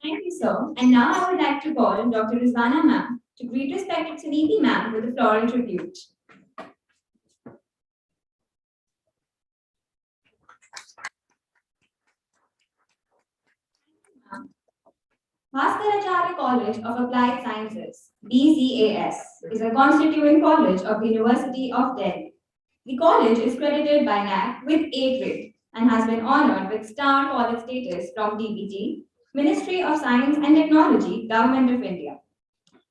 Thank you, sir. And now I would like to call Dr. Rizwana ma'am to greet respected Suniti ma'am with a floral tribute. Bhaskaracharya College of Applied Sciences, BCAS, is a constituent college of the University of Delhi. The college is credited by NAC with A grade and has been honored with Star College status from DBT, Ministry of Science and Technology, Government of India.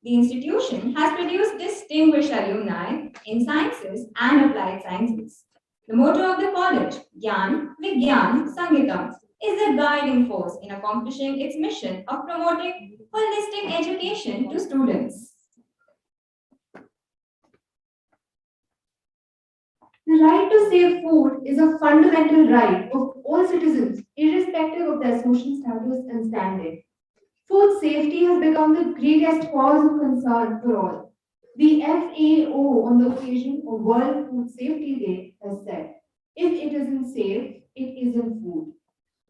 The institution has produced distinguished alumni in sciences and applied sciences. The motto of the college, Gyan Vigyan Sangitam, is a guiding force in accomplishing its mission of promoting holistic education to students. The right to safe food is a fundamental right of all citizens, irrespective of their social status and standing. Food safety has become the greatest cause of concern for all. The FAO, on the occasion of World Food Safety Day, has said, if it isn't safe, it isn't food.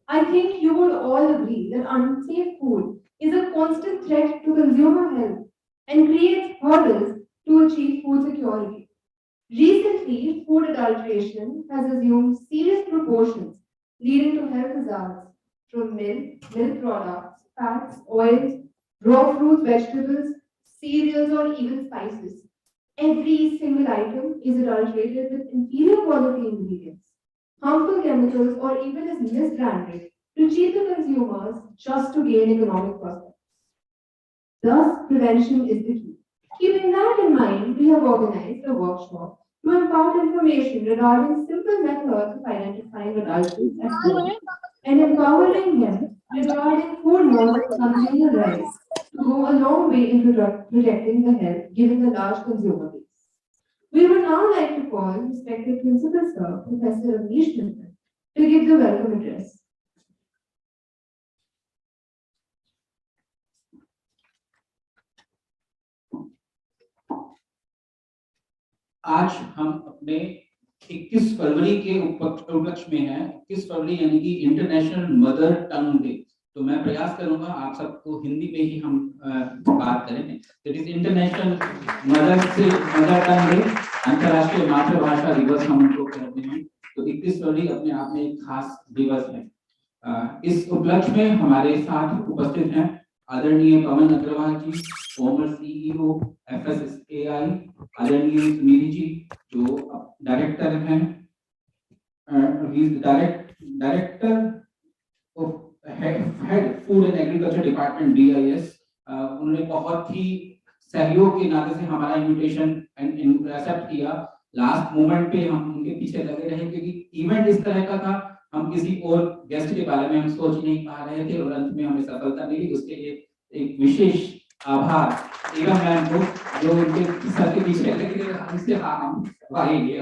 I think you would all agree that unsafe food is a constant threat to consumer health and creates hurdles to achieve food security. Recently, food adulteration has assumed serious proportions, leading to health hazards from milk products, fats, oils, raw fruits, vegetables, cereals, or even spices. Every single item is adulterated with inferior quality ingredients, harmful chemicals, or even is misbranded to cheat the consumers just to gain economic profit. Thus, prevention is the key. Keeping that in mind, we have organized a workshop to impart information regarding simple methods of identifying adulterants at home and empowering them regarding food laws and consumer rights to go a long way in protecting the health given the large consumer base. We would now like to call respected Principal Sir, Professor Amish Mittal, to give the welcome address. आज हम अपने 21 फरवरी के उपलक्ष्य में हैं। 21 फरवरी यानी कि international mother tongue day. तो मैं प्रयास करूंगा आप सबको हिंदी में ही हम बात करें। That is international mother tongue day, अंतर्राष्ट्रीय मातृभाषा दिवस हम उनको कहते हैं। तो 21 फरवरी अपने आप में एक खास दिवस है। इस उपलक्ष्य में हमारे साथ उपस्थित हैं आदरणीय पवन अग्रवाल जी, फॉर्मर सीईओ FSSAI, आदरणीय सुनीति जी जो डायरेक्टर हैं, director of head food and agriculture department BIS। उन्होंने बहुत ही सहयोग के नाते से हमारा इनविटेशन एक्सेप्ट किया। लास्ट मोमेंट पे हम उनके पीछे लगे रहे क्योंकि इवेंट इस तरह का था, हम किसी और गेस्ट के बारे में हम सोच नहीं पा रहे थे और अंत में हमें सफलता मिली। उसके लिए एक विशेष आभार एवं मैम को जो उनके सर के पीछे लगे हमसे हम वाहेंगे।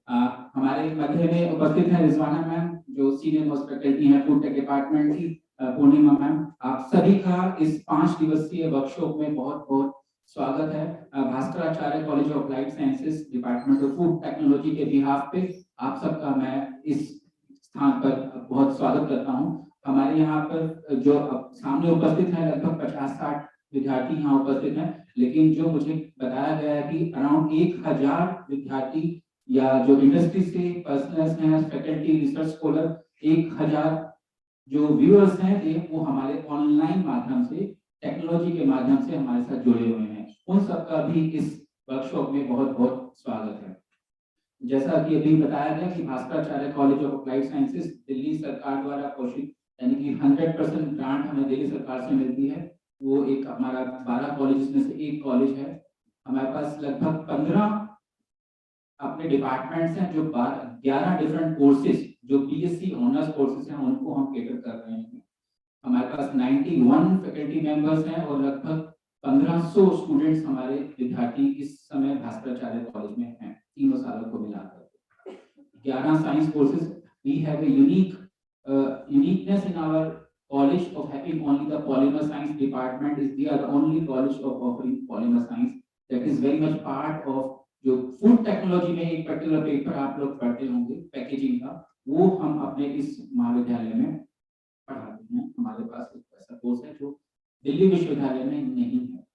हमारे मध्य में उपस्थित है रिजवाना मैम जो सीनियर मोस्ट फैकल्टी है फूड टेक डिपार्टमेंट की, पूर्णिमा मैम। आप सभी का इस 5 दिवसीय वर्कशॉप में बहुत बहुत स्वागत है। Bhaskaracharya college of applied sciences department of food technology के बिहाफ पे आप सबका मैं इस स्थान पर बहुत स्वागत करता हूं। हमारे यहाँ पर जो सामने उपस्थित है लगभग 50-60 विद्यार्थी यहाँ उपस्थित हैं, लेकिन जो मुझे बताया गया है कि अराउंड 1000 विद्यार्थी या जो इंडस्ट्री से पर्सनल्स हैं, फैकल्टी, रिसर्च स्कॉलर, 1000 जो व्यूअर्स हैं वो हमारे ऑनलाइन माध्यम से, टेक्नोलॉजी के माध्यम से हमारे साथ जुड़े हुए हैं। उन सबका भी इस वर्कशॉप में बहुत बहुत स्वागत है। जैसा कि अभी बताया गया कि Bhaskaracharya college of applied sciences Delhi सरकार द्वारा पोषित यानी कि 100% ग्रांट हमें दिल्ली सरकार से मिलती है। वो एक हमारा 12 कॉलेज में से एक कॉलेज है। हमारे पास लगभग 15 अपने डिपार्टमेंट्स हैं जो 11 डिफरेंट कोर्सेज जो BSc ऑनर्स कोर्सेज हैं उनको हम केटर कर रहे हैं। हमारे पास 91 फैकल्टी मेंबर्स हैं और लगभग 1500 स्टूडेंट्स हमारे विद्यार्थी इस समय भास्कराचार्य कॉलेज में हैं, तीनों सालों को मिलाकर। 11 science courses. We have a uniqueness in our college of having only the polymer science department is we are the only college of offering polymer science that is very much part of जो food technology में एक particular paper आप लोग पढ़ते होंगे packaging का, वो हम अपने इस महाविद्यालय में पढ़ाते हैं। हमारे पास दिल्ली विश्वविद्यालय में नहीं है।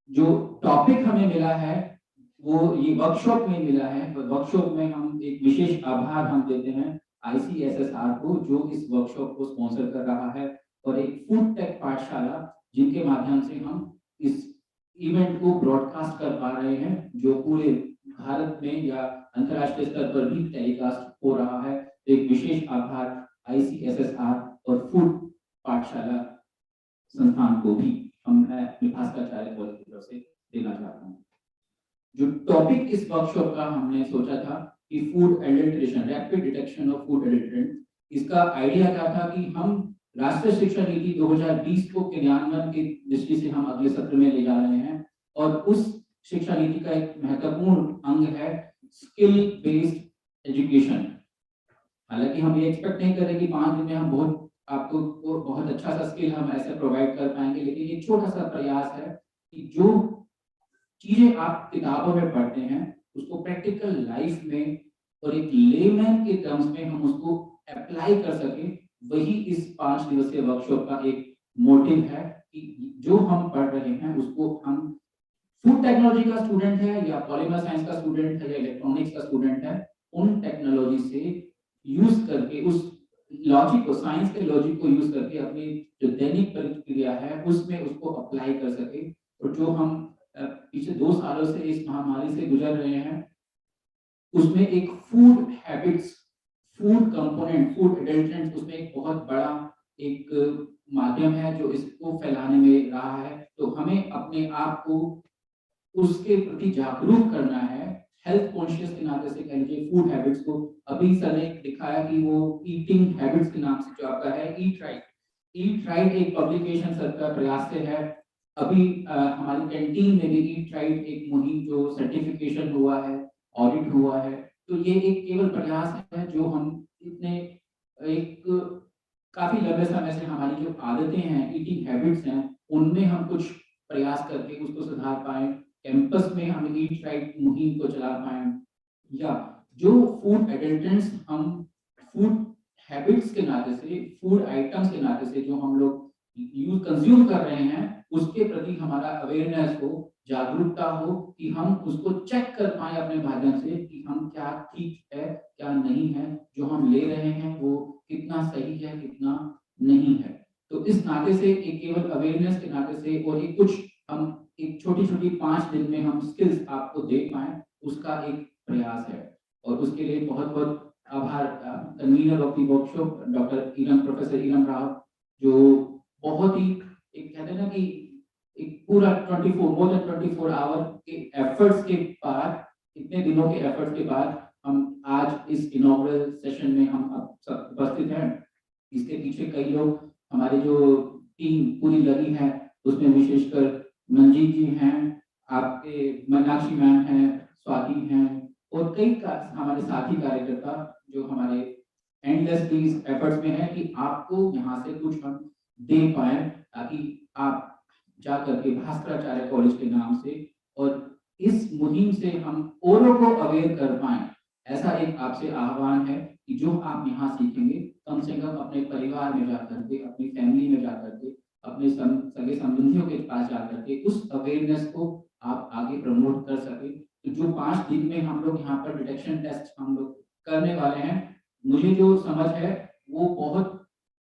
जो टॉपिक हमें मिला है वो ये वर्कशॉप में मिला है। वर्कशॉप में हम एक विशेष आभार हम देते हैं ICSSR को, जो इस वर्कशॉप को स्पॉन्सर कर रहा है, और एक फूड टेक पाठशाला जिनके माध्यम से हम इस इवेंट को ब्रॉडकास्ट कर पा रहे हैं, जो पूरे भारत में या अंतर्राष्ट्रीय स्तर पर भी टेलीकास्ट हो रहा है। एक विशेष आभार ICSSR और फूड पाठशाला संस्थान को भी मैं भास्कराचार्य कॉलेज की तरफ से देना चाहता हूँ। जो टॉपिक इस वर्कशॉप का हमने सोचा था कि food adulteration, rapid detection of food adulterant. इसका आइडिया क्या था कि हम राष्ट्रीय शिक्षा नीति 2020 को क्रियान्वयन की दृष्टि से हम अगले सत्र में ले जा रहे हैं, और उस शिक्षा नीति का एक महत्वपूर्ण अंग है स्किल बेस्ड एजुकेशन। हालांकि हम ये एक्सपेक्ट नहीं करें कि 5 दिन में हम आपको बहुत अच्छा सा स्किल हम ऐसे प्रोवाइड कर पाएंगे, लेकिन ये छोटा सा प्रयास है कि जो चीजें आप किताबों में पढ़ते हैं उसको प्रैक्टिकल लाइफ में और एक लेमैन के टर्म्स में हम उसको अप्लाई कर सके। वही इस 5 दिवसीय वर्कशॉप का एक मोटिव है कि जो हम पढ़ रहे हैं उसको हम फूड टेक्नोलॉजी का स्टूडेंट है या पॉलीमर साइंस का स्टूडेंट है या इलेक्ट्रॉनिक्स का स्टूडेंट है, उन टेक्नोलॉजी से यूज करके उस लॉजिक को, साइंस के लॉजिक को यूज करके अपनी जो दैनिक प्रक्रिया है उसमें उसको अप्लाई कर सके। और जो हम पिछले 2 सालों से इस महामारी से गुजर रहे हैं उसमें एक food habits, food component, food adulterants उसमें एक बहुत बड़ा एक माध्यम है जो इसको फैलाने में रहा है। तो हमें अपने आप को उसके प्रति जागरूक करना है। हेल्थ कॉन्शियस के नाते से कह लीजिए फूड हैबिट्स को। अभी सर ने दिखाया कि वो ईटिंग हैबिट्स के नाम से जो आपका है ईट राइट, ईट राइट एक पब्लिकेशन सर का प्रयास से है। अभी हमारी कैंटीन में भी ईट राइट एक मुहिम जो सर्टिफिकेशन हुआ है, ऑडिट हुआ है। तो ये एक केवल प्रयास है जो हम इतने एक काफी लंबे समय से हमारी जो आदतें हैं, ईटिंग हैबिट्स हैं, उनमें हम कुछ प्रयास करके उसको सुधार पाए, कैंपस में हम ईट राइट मुहिम को चला पाए, या जो फूड एडल्ट्रेंट्स हम फूड हैबिट्स के नाते से, फूड आइटम्स के नाते से जो हम लोग यूज कंज्यूम कर रहे हैं उसके प्रति हमारा अवेयरनेस हो, जागरूकता हो, कि हम उसको चेक कर पाए अपने माध्यम से कि हम क्या ठीक है क्या नहीं है, जो हम ले रहे हैं वो कितना सही है कितना नहीं है। तो इस नाते से एक केवल अवेयरनेस के नाते से और एक कुछ हम एक छोटी छोटी 5 दिन में हम स्किल्स आपको दे पाए, उसका एक प्रयास है। और उसके लिए बहुत बहुत आभार convener of the workshop professor Iram Rao, जो बहुत ही एक कहते हैं ना कि एक पूरा 24 आवर के एफर्ट्स के बाद, इतने दिनों के एफर्ट्स के बाद हम आज इस इनॉग्रल सेशन में हम अब सब उपस्थित हैं। इसके पीछे कई लोग, हमारी जो टीम पूरी लगी है उसमें विशेषकर मंजीत जी हैं, आपके मीनाक्षी मैम हैं, स्वाति हैं, और कई हमारे साथी कार्यकर्ता जो हमारे एंडलेसली एफर्ट्स में है कि आपको यहाँ से कुछ हम दे पाए, ताकि आप जा करके भास्कराचार्य कॉलेज के नाम से और इस मुहिम से हम औरों को अवेयर कर पाए। ऐसा एक आपसे आह्वान है कि जो आप यहाँ सीखेंगे कम से कम अपने परिवार में जाकर के, अपनी फैमिली में जाकर के, अपने सगे संबंधियों के पास जाकर के उस अवेयरनेस को आप आगे प्रमोट कर सके। तो जो 5 दिन में हम लोग यहाँ पर डिटेक्शन टेस्ट हम लोग करने वाले हैं, मुझे जो समझ है वो बहुत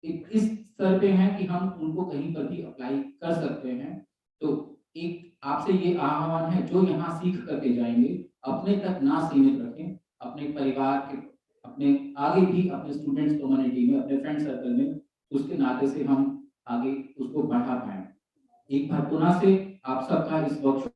इस स्तर पे हैं कि हम उनको कहीं पर भी अप्लाई कर सकते हैं। तो एक आपसे ये आह्वान है, जो यहाँ सीख करके जाएंगे अपने तक ना सीमित रखें, अपने परिवार के, अपने आगे भी अपने स्टूडेंट्स कम्युनिटी में, अपने फ्रेंड सर्कल में, उसके नाते से हम आगे उसको बढ़ा पाए। एक बार पुनः से आप सबका इस workshop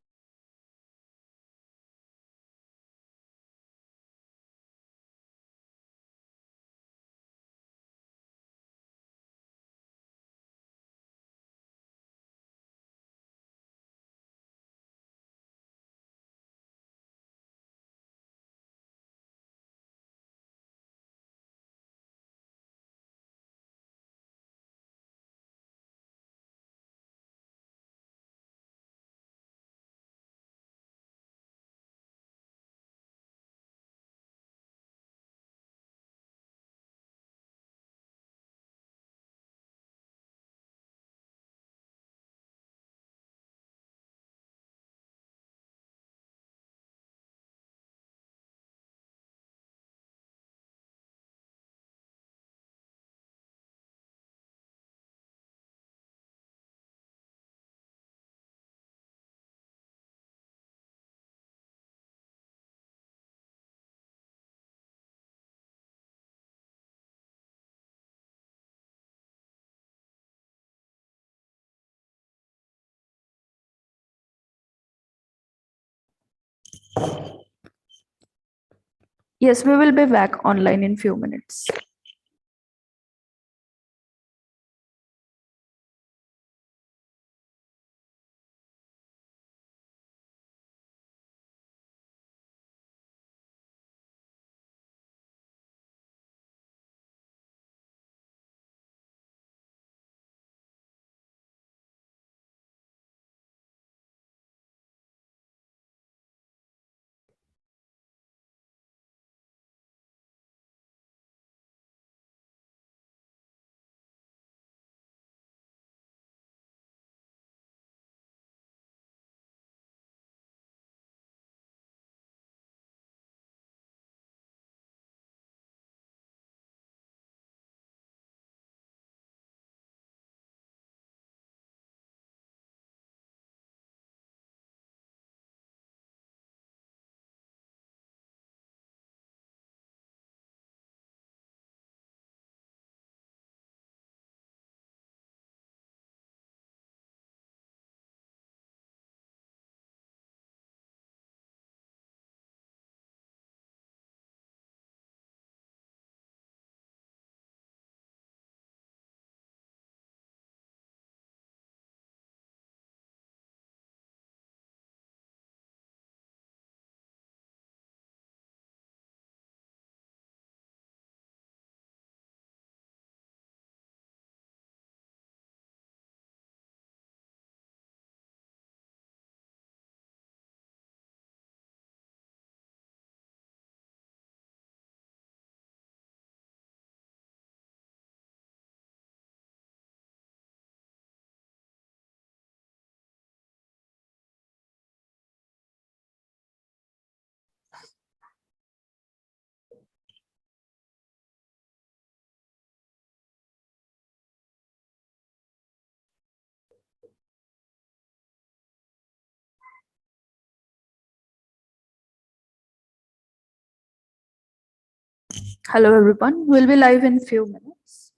Yes, we will be back online in few minutes. Hello everyone, we'll be live in few minutes.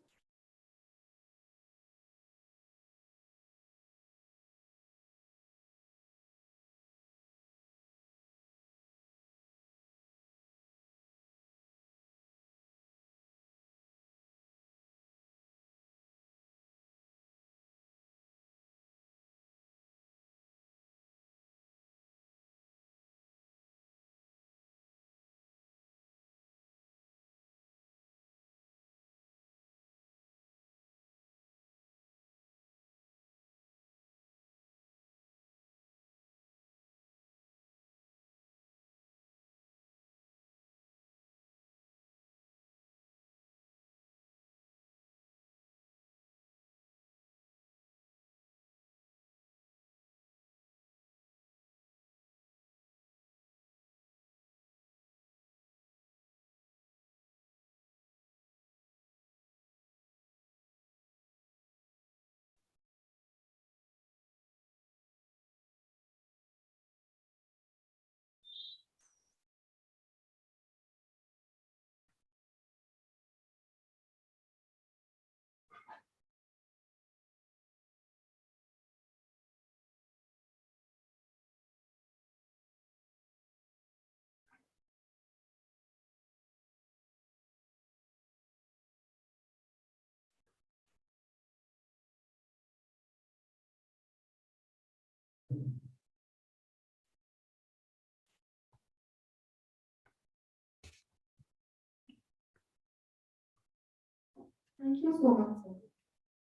Thank you so much, sir.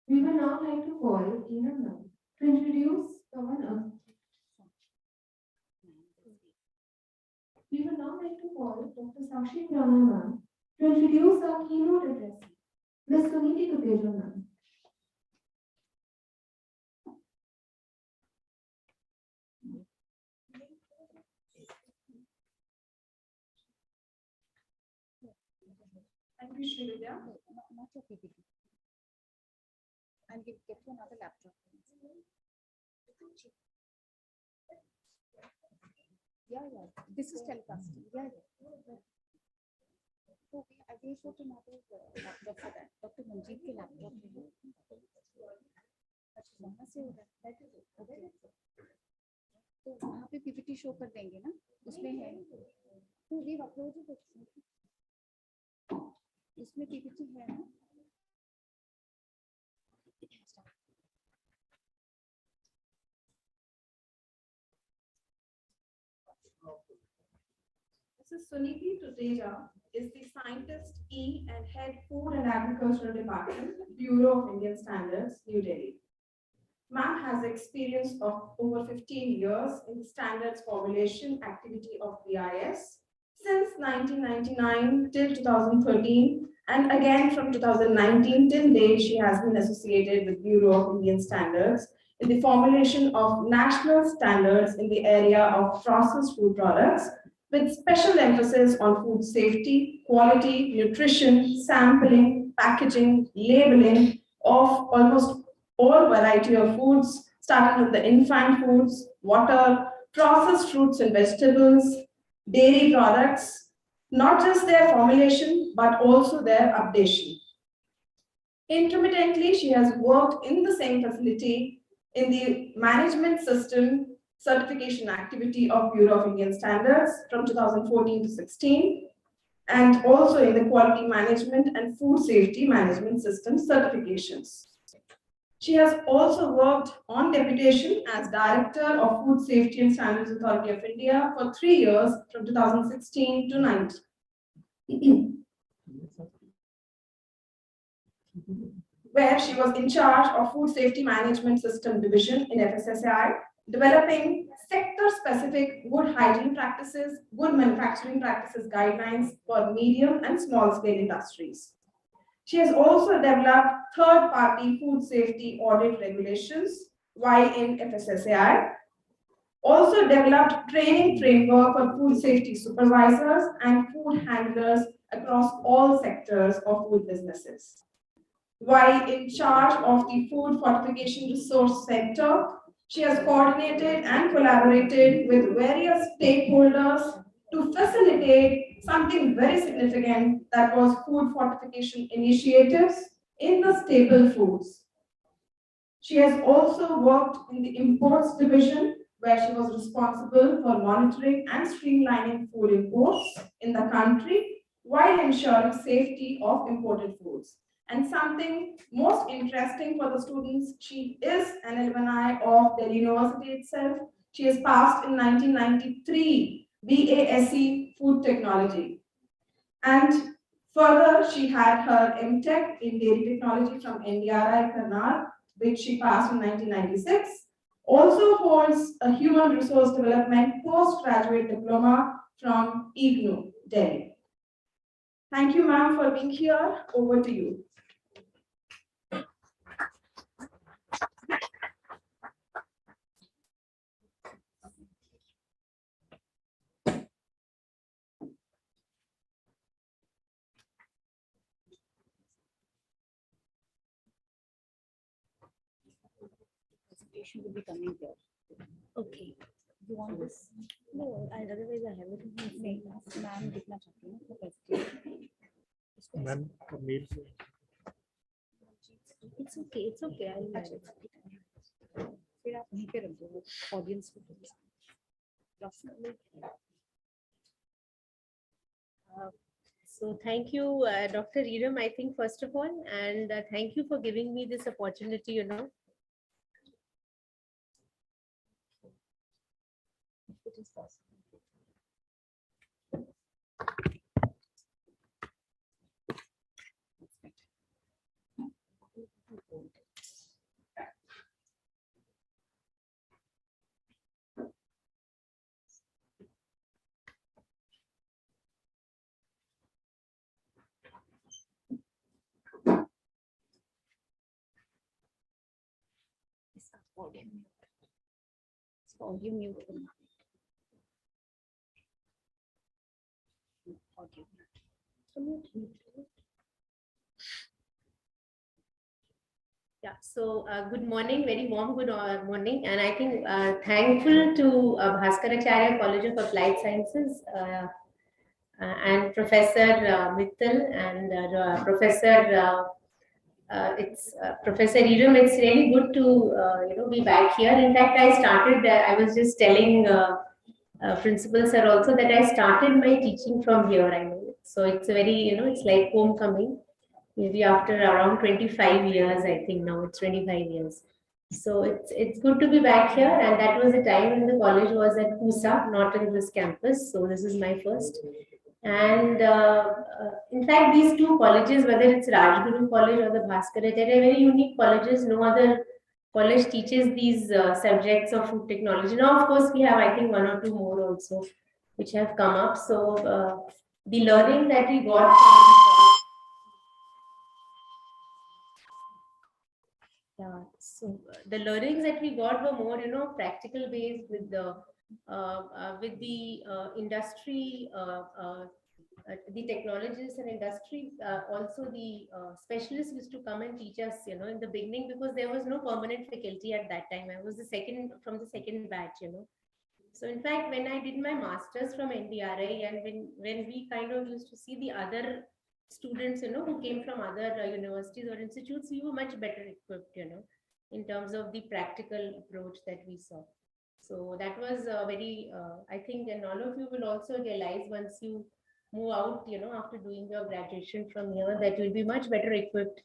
We would now like to call Ina now to introduce someone. We would now like to call Dr. Sakshi Kurana ma'am to introduce our keynote address. Ms. Suniti Kuteja ma'am. Thank you, Srividya. Not your PPT. I'll get you another laptop. Yeah. This is telecasting. Yeah. Okay, I will show another laptop for that. Dr. Manjeet के laptop में अच्छा वहाँ से होगा. Okay. तो वहाँ पे PPT show कर देंगे ना, उसमें है तो वी अपलोड उसमें पीपीटी है ना। Mrs. Suniti Tuteja is the Scientist E and Head Food and Agricultural Department, Bureau of Indian Standards, New Delhi. Ma'am has experience of over 15 years in the standards formulation activity of BIS since 1999 till 2013, and again from 2019 till date she has been associated with Bureau of Indian Standards in the formulation of national standards in the area of processed food products, with special emphasis on food safety, quality, nutrition, sampling, packaging, labeling of almost all variety of foods, starting with the infant foods, water, processed fruits and vegetables, dairy products, not just their formulation, but also their updation. Intermittently, she has worked in the same facility in the management system certification activity of Bureau of Indian Standards from 2014 to 16, and also in the quality management and food safety management system certifications. She has also worked on deputation as Director of Food Safety and Standards Authority of India for 3 years from 2016 to 19, where she was in charge of Food Safety Management System Division in FSSAI, developing sector-specific good hygiene practices, good manufacturing practices guidelines for medium and small-scale industries. She has also developed third-party food safety audit regulations while in FSSAI, also developed training framework for food safety supervisors and food handlers across all sectors of food businesses. While in charge of the Food Fortification Resource Center, she has coordinated and collaborated with various stakeholders to facilitate something very significant, that was food fortification initiatives in the staple foods. She has also worked in the imports division, where she was responsible for monitoring and streamlining food imports in the country while ensuring safety of imported foods. And something most interesting for the students, she is an alumni of Delhi University itself. She has passed in 1993 BASc Food Technology. And further, she had her MTech in Dairy Technology from NDRI Karnal, which she passed in 1996. Also holds a Human Resource Development Postgraduate Diploma from IGNOU, Delhi. Thank you, ma'am, for being here. Over to you. Presentation will be coming here. Okay. You want this? No, otherwise I have it in the same. Ma'am, कितना चाहती है ना presentation? Ma'am mail से It's okay. It's okay. I'll manage it. फिर आप वहीं पे रख दो audience को. So thank you, Dr. Iram, I think, first of all, and thank you for giving me this opportunity, you know. It is possible. Audio mute. Audio mute. Yeah, so good morning, very warm good morning, and I think thankful to Bhaskaracharya College of Applied Sciences and Professor Mittal and Professor it's Professor Iram. It's really good to be back here. In fact, I started. I was just telling Principal Sir also that I started my teaching from here. I know, so it's a very it's like homecoming. Maybe after around 25 years, I think now it's 25 years. So it's good to be back here, and that was the time when the college was at Fssa, not in this campus. So this is my first. And in fact, these two colleges, whether it's Rajguru College or the Bhaskara, they're very unique colleges. No other college teaches these subjects of food technology. Now, of course, we have, I think, one or two more also which have come up. So the learning that we got so the learnings that we got were more, practical based with the industry, the technologists and industry. Also, the specialists used to come and teach us, in the beginning, because there was no permanent faculty at that time. I was from the second batch, So in fact, when I did my master's from NDRI, and when we kind of used to see the other students, who came from other universities or institutes, we were much better equipped, in terms of the practical approach that we saw. So that was very, I think, and all of you will also realize once you move out, after doing your graduation from here, that you'll be much better equipped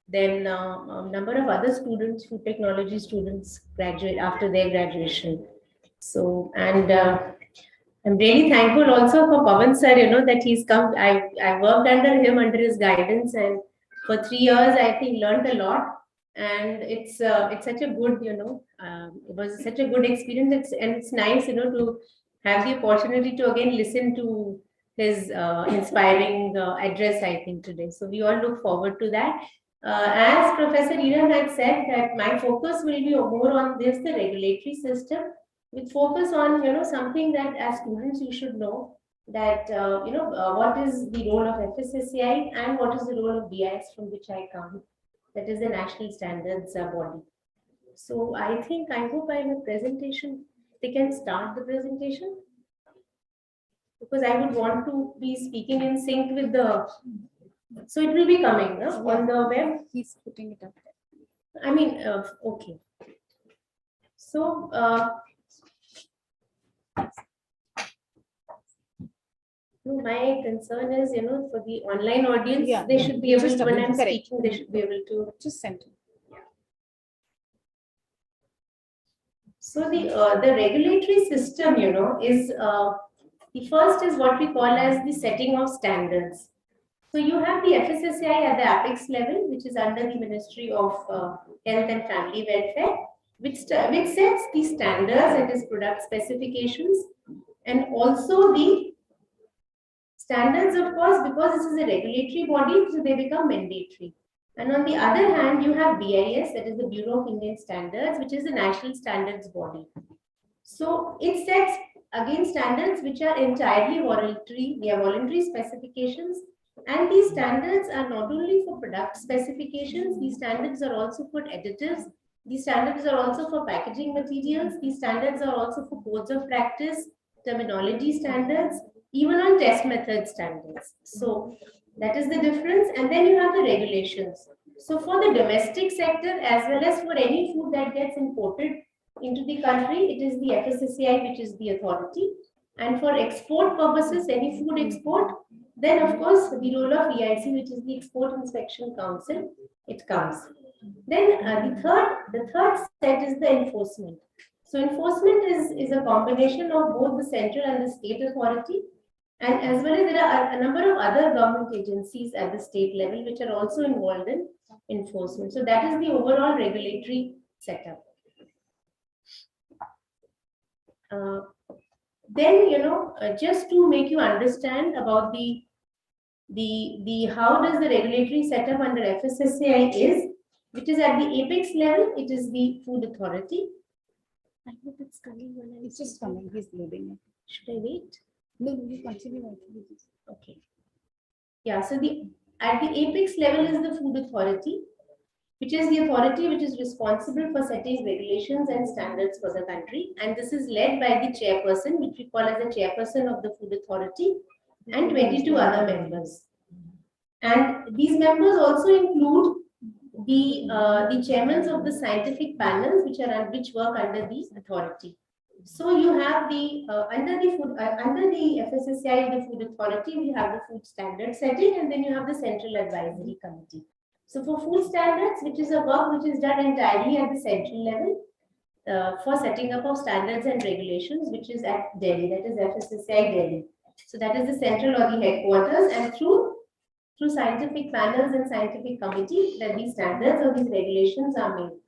than a number of other students, food technology students, graduate after their graduation. So, and I'm really thankful also for Pawan sir, that he's come. I worked under him, under his guidance, and for 3 years, I think learned a lot. And it's such a good, it was such a good experience. It's nice, to have the opportunity to again listen to his inspiring address, I think, today. So we all look forward to that. As Professor Iram had said, that my focus will be more on the regulatory system, with focus on something that as students you should know, that what is the role of FSSAI and what is the role of BIS, from which I come, that is the national standards body. So I hope I have a presentation. They can start the presentation, because I would want to be speaking in sync with the. So it will be coming on the web. He's putting it up there. I mean, okay. So. My concern is, for the online audience, they should be able to, when I'm speaking, they should be able to just send it. So the regulatory system, is the first is what we call as the setting of standards. So you have the FSSAI at the apex level, which is under the Ministry of Health and Family Welfare, which sets the standards, it is product specifications, and also the standards, of course, because this is a regulatory body, so they become mandatory. And on the other hand, you have BIS, that is the Bureau of Indian Standards, which is the national standards body. So it sets again standards which are entirely voluntary. They are voluntary specifications, and these standards are not only for product specifications. These standards are also for additives. These standards are also for packaging materials. These standards are also for codes of practice, terminology standards, even on test method standards. So that is the difference. And then you have the regulations. So for the domestic sector, as well as for any food that gets imported into the country, it is the FSSAI, which is the authority. And for export purposes, any food export, then of course the role of EIC, which is the Export Inspection Council, it comes. Then the third set is the enforcement. So enforcement is a combination of both the central and the state authority. And as well as there are a number of other government agencies at the state level which are also involved in enforcement. So that is the overall regulatory setup. Then, just to make you understand about the how does the regulatory setup under FSSAI is, which is at the apex level, it is the food authority. I hope it's coming when it's just coming. He's loading it. Should I wait? No, you continue. Okay. Yeah, so at the apex level is the food authority, which is the authority which is responsible for setting regulations and standards for the country. And this is led by the chairperson, which we call as the chairperson of the food authority, and 22 other members. And these members also include the chairmen of the scientific panels which work under the authority. So you have the under the FSSAI, the food authority, we have the food standard setting, and then you have the central advisory committee. So for food standards, which is a work which is done entirely at the central level for setting up of standards and regulations, which is at Delhi, that is FSSAI Delhi. So that is the central or the headquarters, and through scientific panels and scientific committee that these standards or these regulations are made.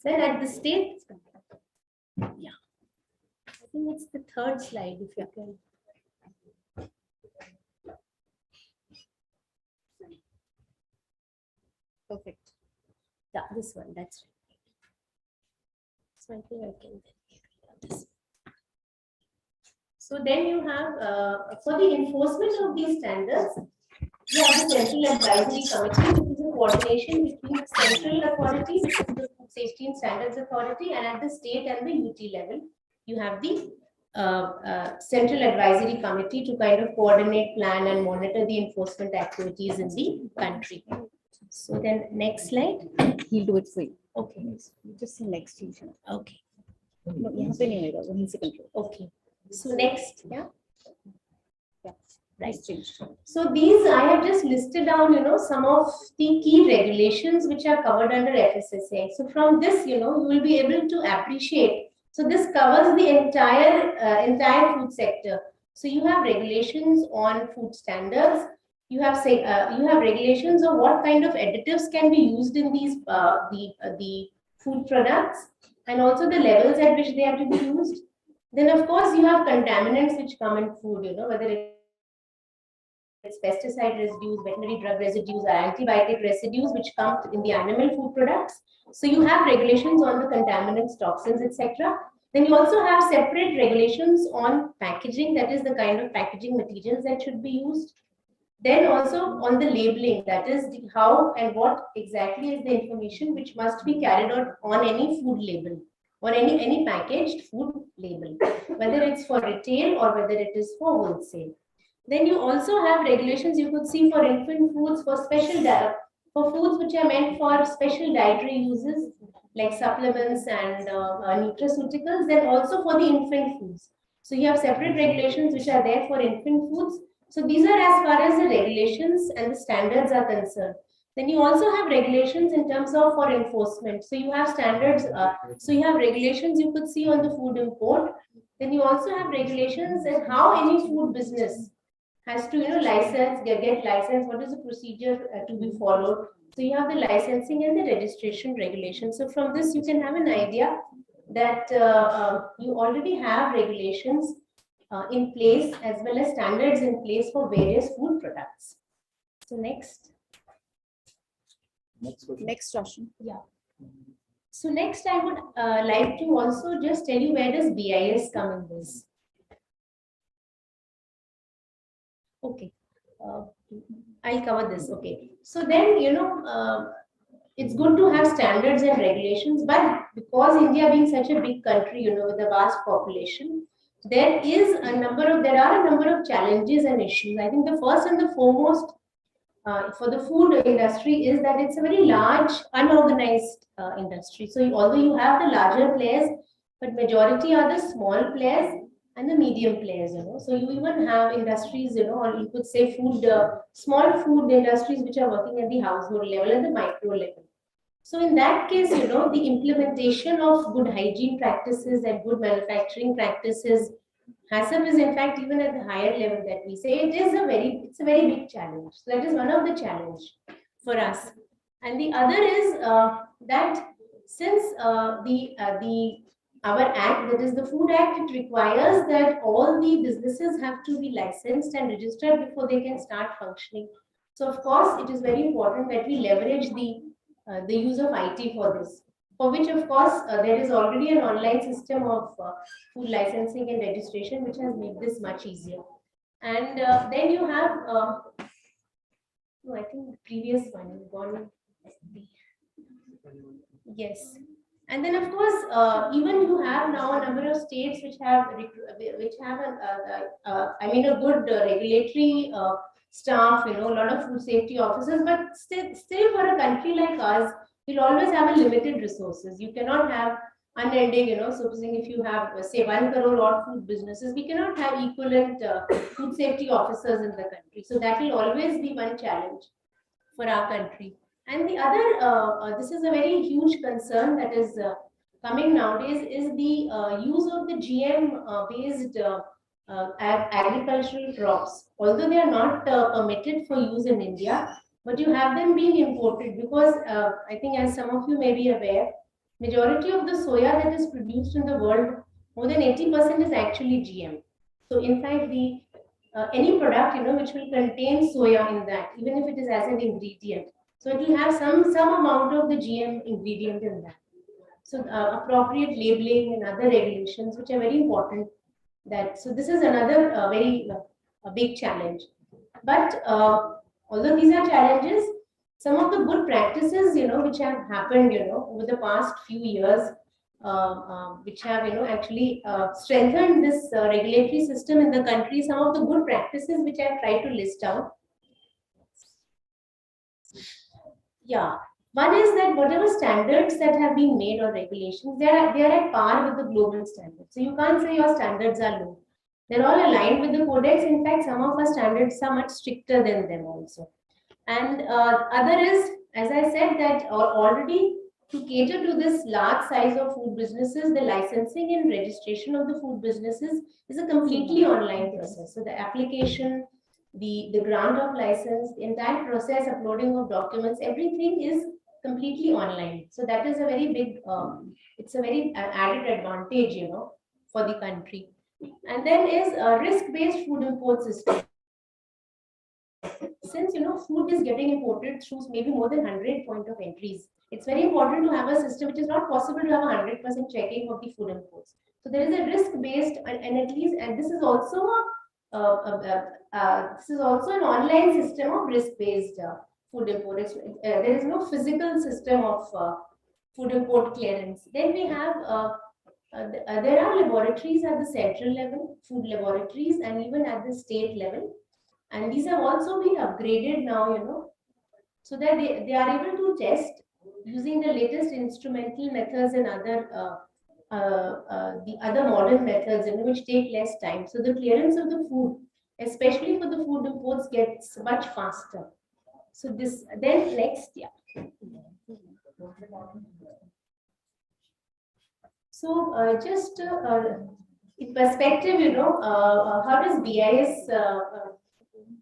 Then at the state, yeah, I think it's the third slide if you can. Perfect. Yeah, this one, that's right. So I think I can this. So then you have, for the enforcement of these standards, you have the Central Advisory Committee, which is a coordination between the central authority, which is the Food Safety and Standards Authority, and at the state and the UT level, you have the Central Advisory Committee to kind of coordinate, plan, and monitor the enforcement activities in the country. So then, next slide. He'll do it for you. Okay. Just the next station. Okay. No, यहाँ पे नहीं होगा, वहीं से control. Okay. So next, yeah. Yeah. Right. It's changed. So these I have just listed down, some of the key regulations which are covered under FSSAI. So from this, you will be able to appreciate. So this covers the entire food sector. So you have regulations on food standards. You have regulations of what kind of additives can be used in these the food products, and also the levels at which they have to be used. Then of course you have contaminants which come in food, whether it's pesticide residues, veterinary drug residues, or antibiotic residues which come in the animal food products. So you have regulations on the contaminants, toxins, etc. Then you also have separate regulations on packaging, that is the kind of packaging materials that should be used. Then also on the labeling, that is how and what exactly is the information which must be carried out on any food label or any packaged food label, whether it's for retail or whether it is for wholesale. Then you also have regulations you could see for infant foods, for for foods which are meant for special dietary uses like supplements and nutraceuticals, then also for the infant foods. So you have separate regulations which are there for infant foods. So these are as far as the regulations and the standards are concerned. Then you also have regulations in terms of for enforcement. So you have standards, so you have regulations you could see on the food import. Then you also have regulations and how any food business has to license, get license, what is the procedure to be followed. So you have the licensing and the registration regulations. So from this you can have an idea that you already have regulations in place as well as standards in place for various food products. So next. Next question. Yeah. So next I would like to also just tell you where does BIS come in this. Okay. I'll cover this. Okay. So then, it's good to have standards and regulations, but because India being such a big country, with a vast population, there are a number of challenges and issues. I think the first and the foremost for the food industry is that it's a very large, unorganized industry. So although you have the larger players, but majority are the small players and the medium players, So you even have industries, or you could say small food industries which are working at the household level and the micro level. So in that case, the implementation of good hygiene practices and good manufacturing practices, HACCP is in fact even at the higher level that we say, it's a very big challenge. So that is one of the challenge for us. And the other is that since our act, that is the Food Act, it requires that all the businesses have to be licensed and registered before they can start functioning. So of course, it is very important that we leverage the use of IT for this, for which of course there is already an online system of food licensing and registration which has made this much easier. And then you have, no, I think the previous one is gone. Yes. And then of course, even you have now a number of states which have a good regulatory staff, a lot of food safety officers, but still for a country like ours, you'll always have a limited resources. You cannot have unending, supposing if you have, say, 1 crore odd food businesses, we cannot have equivalent food safety officers in the country. So that will always be one challenge for our country. And the other, this is a very huge concern that is coming nowadays, is the use of the GM-based agricultural crops. Although they are not permitted for use in India, but you have them being imported because I think, as some of you may be aware, majority of the soya that is produced in the world, more than 80% is actually GM. So in fact, the any product which will contain soya in that, even if it is as an ingredient, so it will have some amount of the GM ingredient in that. So appropriate labeling and other regulations, which are very important. So this is another very big challenge. But although these are challenges, some of the good practices which have happened over the past few years, which have actually strengthened this regulatory system in the country. Some of the good practices which I have tried to list out. Yeah, one is that whatever standards that have been made or regulations, they are at par with the global standards. So you can't say your standards are low. They're all aligned with the codex. In fact, some of our standards are much stricter than them also. And other is, as I said, that already to cater to this large size of food businesses, the licensing and registration of the food businesses is a completely online process. So the application, the grant of license, the entire process, uploading of documents, everything is completely online. So that is a very big, it's a very added advantage, for the country. And then is a risk-based food import system. Since food is getting imported through maybe more than 100 point of entries, it's very important to have a system which is not possible to have 100% checking of the food imports. So there is a risk-based, and at least, and this is also an online system of risk-based food import. There is no physical system of food import clearance. Then we have there are laboratories at the central level, food laboratories, and even at the state level. And these have also been upgraded now, so that they are able to test using the latest instrumental methods and other the other modern methods, which take less time. So the clearance of the food, especially for the food imports, gets much faster. So this, then next, yeah. So just in perspective, how does BIS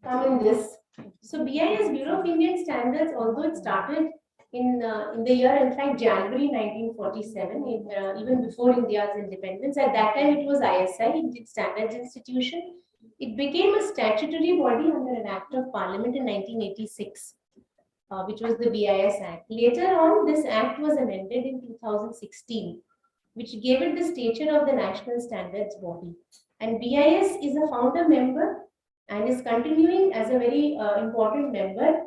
come in this? So BIS, Bureau of Indian Standards, although it started in the year, in fact, January 1947, even before India's independence. At that time, it was ISI, Indian Standards Institution. It became a statutory body under an Act of Parliament in 1986, which was the BIS Act. Later on, this Act was amended in 2016, which gave it the stature of the National Standards Body. And BIS is a founder member and is continuing as a very important member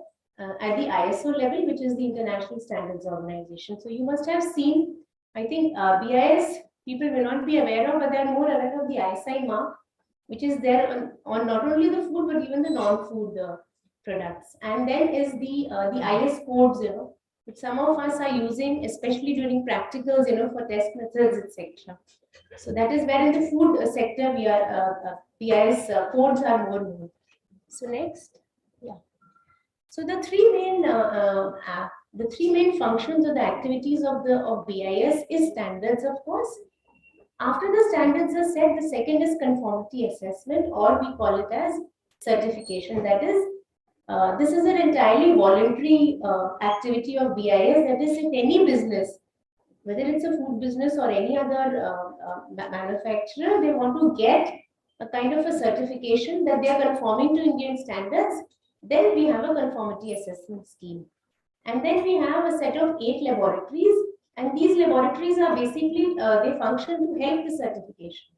at the ISO level, which is the International Standards Organization. So you must have seen, I think BIS, people will not be aware of, but they are more aware of the ISI mark, which is there on not only the food, but even the non-food products. And then is the IS codes, which some of us are using, especially during practicals, for test methods, etc. So that is where in the food sector we are, BIS codes are more known. So next, yeah. So the three main functions of the activities of BIS is standards, of course. After the standards are set, the second is conformity assessment, or we call it as certification. That is, this is an entirely voluntary activity of BIS. That is, if any business, whether it's a food business or any other manufacturer, they want to get a kind of a certification that they are conforming to Indian standards, then we have a conformity assessment scheme. And then we have a set of 8 laboratories, and these laboratories are basically, they function to help the certification.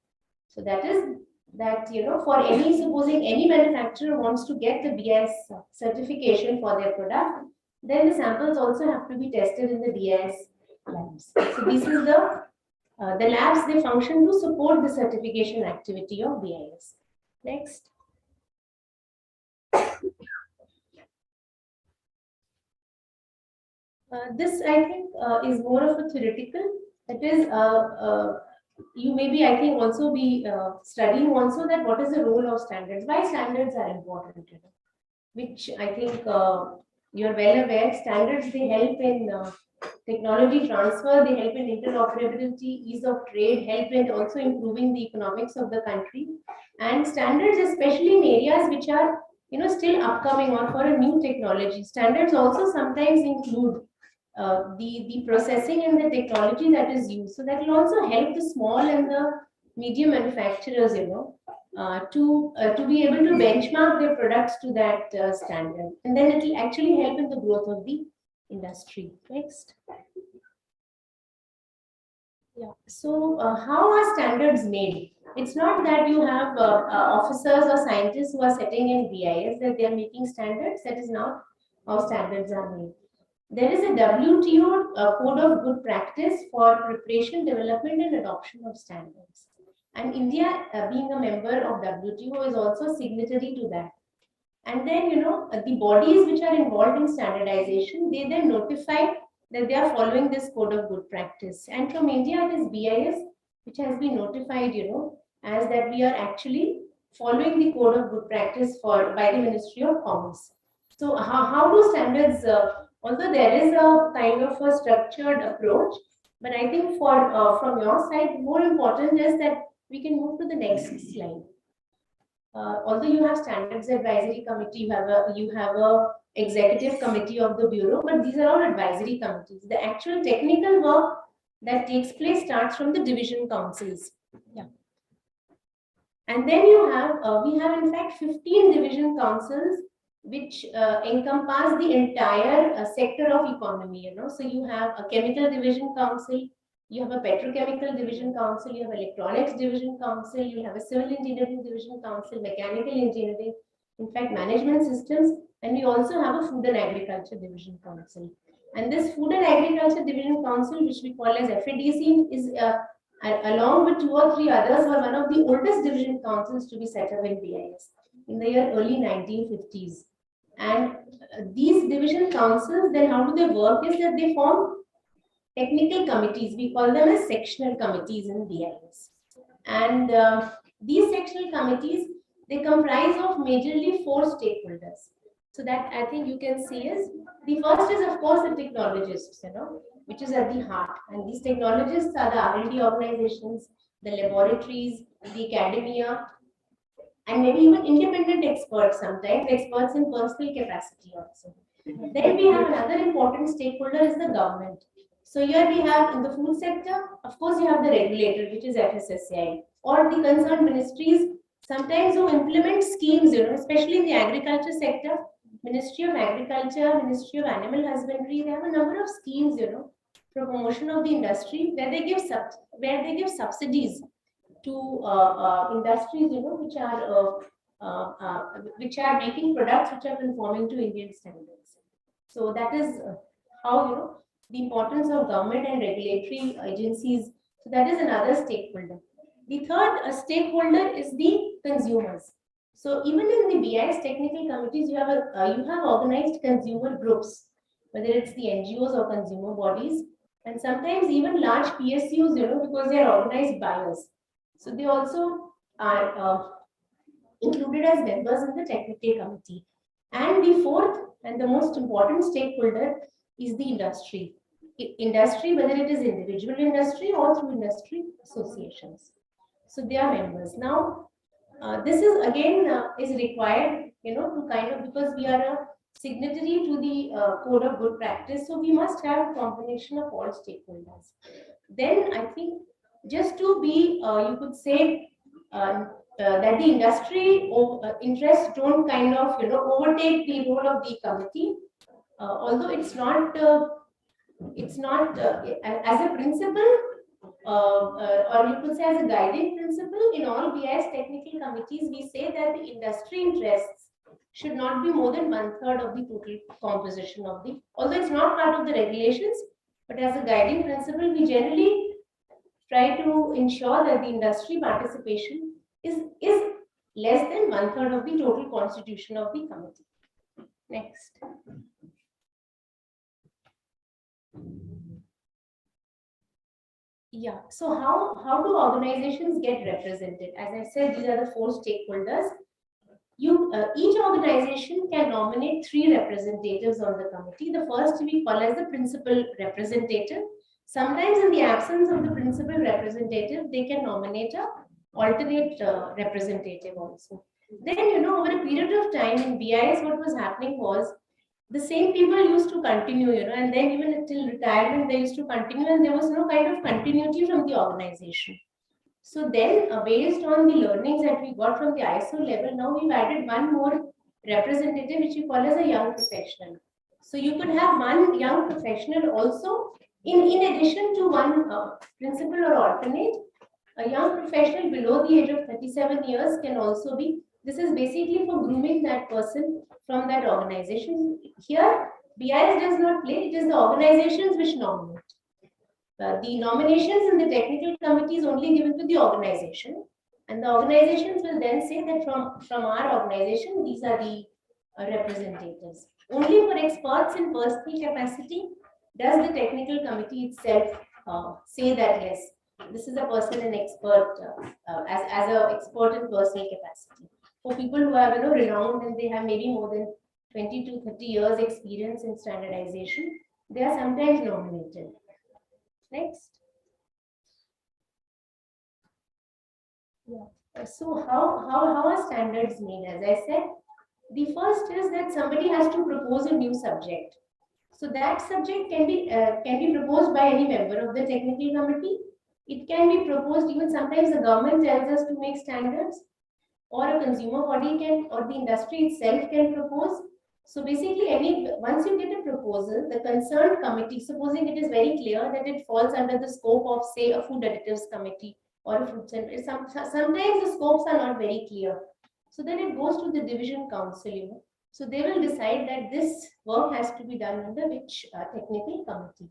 So that is that, for any, supposing any manufacturer wants to get the BIS certification for their product, then the samples also have to be tested in the BIS labs. So this is the labs, they function to support the certification activity of BIS. Next. This, I think, is more of a theoretical. That is, you maybe, I think, also be studying also that what is the role of standards, why standards are important, which I think you're well aware. Standards, they help in technology transfer, they help in interoperability, ease of trade, help in also improving the economics of the country. And standards, especially in areas which are still upcoming or for a new technology. Standards also sometimes include the processing and the technology that is used. So that will also help the small and the medium manufacturers, to be able to benchmark their products to that standard. And then it will actually help in the growth of the industry. Next. Yeah. So how are standards made? It's not that you have officers or scientists who are sitting in BIS that they are making standards. That is not how standards are made. There is a WTO Code of Good Practice for preparation, development, and adoption of standards. And India, being a member of WTO, is also signatory to that. And then, the bodies which are involved in standardization, they then notify that they are following this Code of Good Practice. And from India, it is BIS which has been notified, as that we are actually following the Code of Good Practice by the Ministry of Commerce. So how do standards, although there is a kind of a structured approach, but I think from your side, more important is that we can move to the next slide. Although you have standards advisory committee, you have a executive committee of the bureau, but these are all advisory committees. The actual technical work that takes place starts from the division councils. Yeah. And then we have in fact 15 division councils which encompass the entire sector of economy. So you have a chemical division council, you have a petrochemical division council, you have electronics division council, you have a civil engineering division council, mechanical engineering, in fact management systems, and we also have a food and agriculture division council. And this food and agriculture division council, which we call as FADC, is along with 2 or 3 others, were one of the oldest division councils to be set up in BIS in the early 1950s. And these division councils, then how do they work is that they form technical committees. We call them as sectional committees in BIS. And these sectional committees, they comprise of majorly 4 stakeholders. So that I think you can see is, the first is of course the technologists, which is at the heart. And these technologists are the R&D organizations, the laboratories, the academia, and maybe even independent experts, sometimes experts in personal capacity also. Then we have another important stakeholder is the government. So here we have in the food sector, of course you have the regulator, which is FSSAI, or the concerned ministries, sometimes who implement schemes, especially in the agriculture sector, Ministry of Agriculture, Ministry of Animal Husbandry, they have a number of schemes, for promotion of the industry, where they give subsidies to industries, which are making products which are conforming to Indian standards. So that is how the importance of government and regulatory agencies. So that is another stakeholder. The third stakeholder is the consumers. So even in the BIS technical committees, you have organized consumer groups, whether it's the NGOs or consumer bodies, and sometimes even large PSUs, because they are organized buyers. So they also are included as members in the technical committee. And the fourth and the most important stakeholder is the industry. Industry, whether it is individual industry or through industry associations. So they are members. Now, this is again is required, to kind of, because we are a signatory to the Code of Good Practice, so we must have a combination of all stakeholders. Then I think just to be, you could say that the industry interests don't kind of, overtake the role of the committee, although it's not as a principle, or you could say as a guiding principle in all BIS technical committees, we say that the industry interests should not be more than 1/3 of the total composition of the, although it's not part of the regulations, but as a guiding principle, we generally try to ensure that the industry participation is less than 1/3 of the total constitution of the committee. Next. Yeah. So how do organizations get represented? As I said, these are the 4 stakeholders. Each organization can nominate 3 representatives on the committee. The first we call as the principal representative. Sometimes in the absence of the principal representative, they can nominate a alternate representative also. Then, over a period of time in BIS, what was happening was the same people used to continue, and then even until retirement, they used to continue, and there was no kind of continuity from the organization. So then, based on the learnings that we got from the ISO level, now we've added one more representative, which we call as a young professional. So you could have one young professional also, in addition to one principal or alternate. A young professional below the age of 37 years can also be. This is basically for grooming that person from that organization. Here, BIS does not play, it is the organizations which nominate. The nominations in the technical committee is only given to the organization, and the organizations will then say that from our organization, these are the representatives. Only for experts in personal capacity does the technical committee itself say that yes, this is a person an expert as an expert in personal capacity. For people who are renowned and they have maybe more than 20 to 30 years experience in standardization, they are sometimes nominated. Next. Yeah. So how are standards made? As I said, the first is that somebody has to propose a new subject. So that subject can be proposed by any member of the technical committee. It can be proposed even sometimes the government tells us to make standards, or a consumer body can, or the industry itself can propose. So basically, once you get a proposal, the concerned committee, supposing it is very clear that it falls under the scope of, say, a food additives committee or a food center, sometimes the scopes are not very clear. So then it goes to the division council, So they will decide that this work has to be done under which technical committee.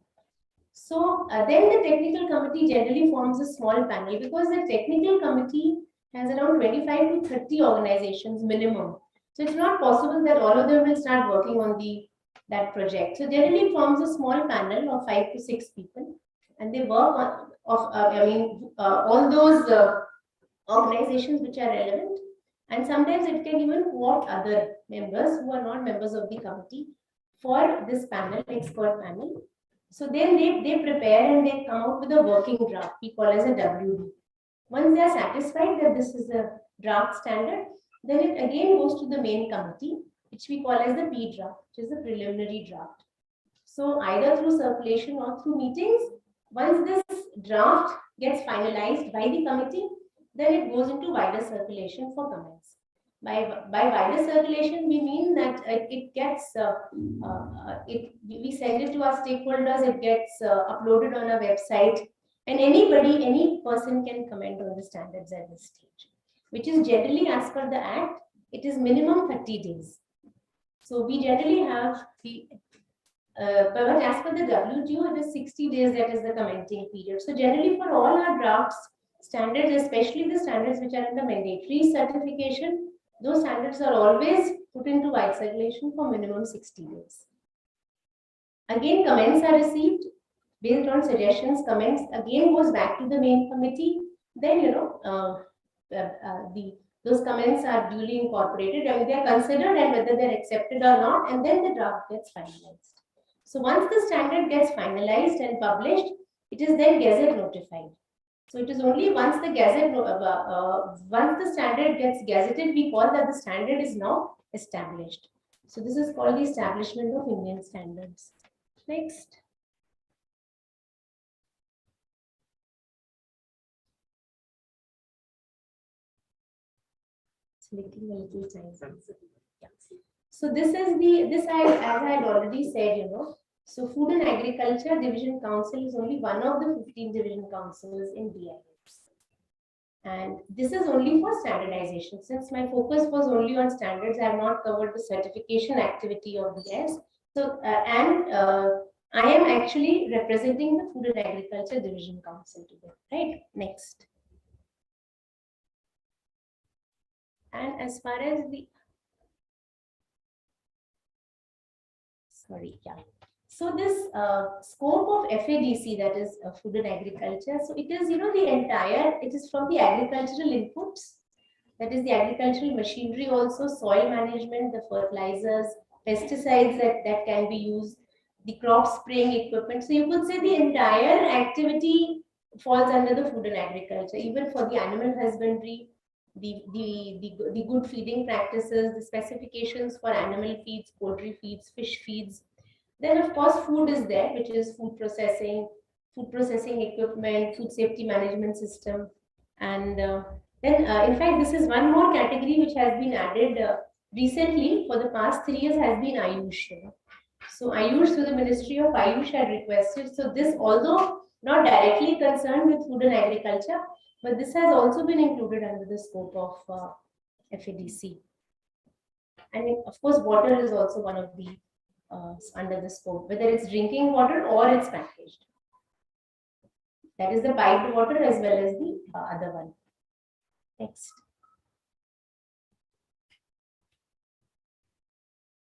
So then the technical committee generally forms a small panel, because the technical committee has around 25 to 30 organizations minimum. So it's not possible that all of them will start working on that project. So generally it forms a small panel of 5 to 6 people, and they work on all those organizations which are relevant. And sometimes it can even co-opt other members who are not members of the committee for this panel, expert panel. So then they prepare and they come out with a working draft, we call as a WD. Once they are satisfied that this is a draft standard, then it again goes to the main committee, which we call as the P draft, which is the preliminary draft. So either through circulation or through meetings, once this draft gets finalized by the committee, then it goes into wider circulation for comments. By wider circulation, we mean that it gets, we send it to our stakeholders, it gets uploaded on our website, and any person can comment on the standards at this stage, which is generally, as per the Act, it is minimum 30 days. So we generally have but as per the WTO, it is 60 days, that is the commenting period. So generally for all our drafts, standards, especially the standards which are in the mandatory certification, those standards are always put into wide circulation for minimum 60 days. Again, comments are received based on suggestions. Comments again goes back to the main committee. Then those comments are duly incorporated, and they are considered and whether they're accepted or not, and then the draft gets finalized. So once the standard gets finalized and published, it is then gazette notified. So it is only once the once the standard gets gazetted, we call that the standard is now established. So this is called the establishment of Indian standards. Next. Taking a little time. Yeah. So this is as I had already said, So Food and Agriculture Division Council is only one of the 15 division councils in BIS. And this is only for standardization. Since my focus was only on standards, I have not covered the certification activity of BIS. So, I am actually representing the Food and Agriculture Division Council today, right? Next. And as far as the So this scope of FADC, that is food and agriculture, so it is, the entire, it is from the agricultural inputs, that is the agricultural machinery also, soil management, the fertilizers, pesticides that can be used, the crop spraying equipment. So you could say the entire activity falls under the food and agriculture, even for the animal husbandry, the good feeding practices, the specifications for animal feeds, poultry feeds, fish feeds. Then of course food is there, which is food processing equipment, food safety management system. And then in fact, this is one more category which has been added recently for the past 3 years, has been Ayush. So Ayush, through the Ministry of Ayush, had requested. So this, although not directly concerned with food and agriculture, but this has also been included under the scope of FADC. And of course, water is also one of the under the scope, whether it's drinking water or it's packaged. That is the piped water as well as the other one. Next.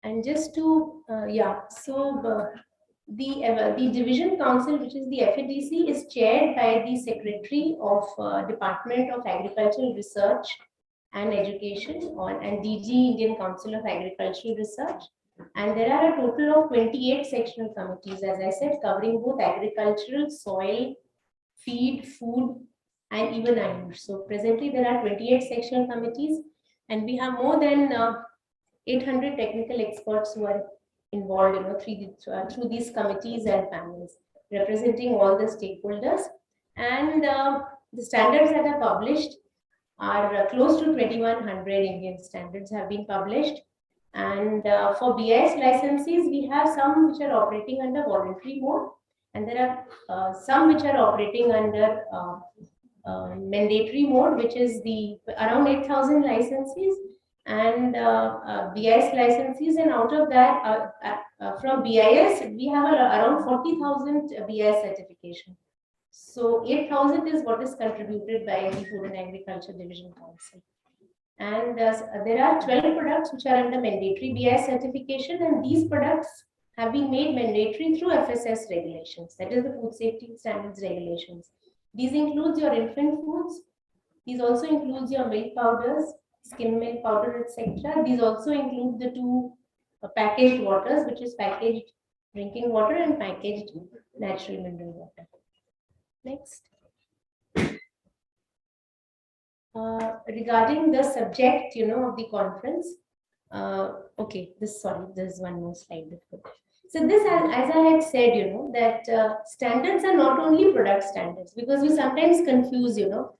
And just to, the Division Council, which is the FADC, is chaired by the Secretary of Department of Agricultural Research and Education and DG Indian Council of Agricultural Research. And there are a total of 28 sectional committees, as I said, covering both agricultural, soil, feed, food, and even Ayush. So presently there are 28 sectional committees, and we have more than 800 technical experts who are involved, through these committees and panels, representing all the stakeholders. And the standards that are published are close to 2100 Indian standards have been published. And for BIS licensees, we have some which are operating under voluntary mode, and there are some which are operating under mandatory mode, which is the around 8,000 licensees and BIS licensees, and out of that, from BIS, we have around 40,000 BIS certification. So 8,000 is what is contributed by the Food and Agriculture Division Council. And there are 12 products which are under mandatory BIS certification, and these products have been made mandatory through FSS regulations, that is the Food Safety Standards regulations. These includes your infant foods. These also includes your milk powders, skim milk powder, etc. These also include the two packaged waters, which is packaged drinking water and packaged natural mineral water. Next. Regarding the subject, of the conference, there's one more slide before. So this, as I had said, that standards are not only product standards, because we sometimes confuse, that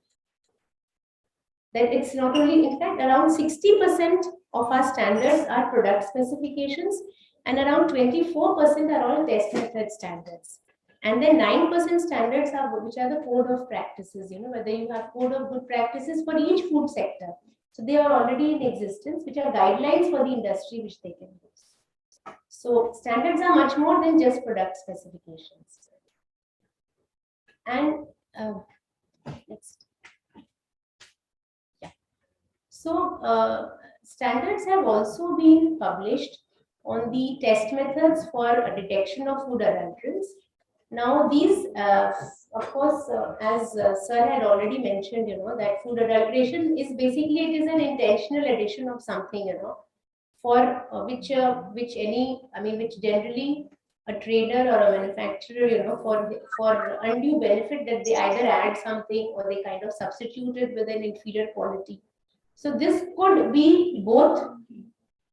it's not only, in fact, around 60% of our standards are product specifications, and around 24% are all test method standards. And then 9% standards are, which are the code of practices, whether you have code of good practices for each food sector. So they are already in existence, which are guidelines for the industry which they can use. So standards are much more than just product specifications. And next. Yeah. So standards have also been published on the test methods for detection of food adulterants. Now these, of course, as Sir had already mentioned, that food adulteration is basically, it is an intentional addition of something, for which generally a trader or a manufacturer, for undue benefit, that they either add something or they kind of substitute it with an inferior quality. So this could be both.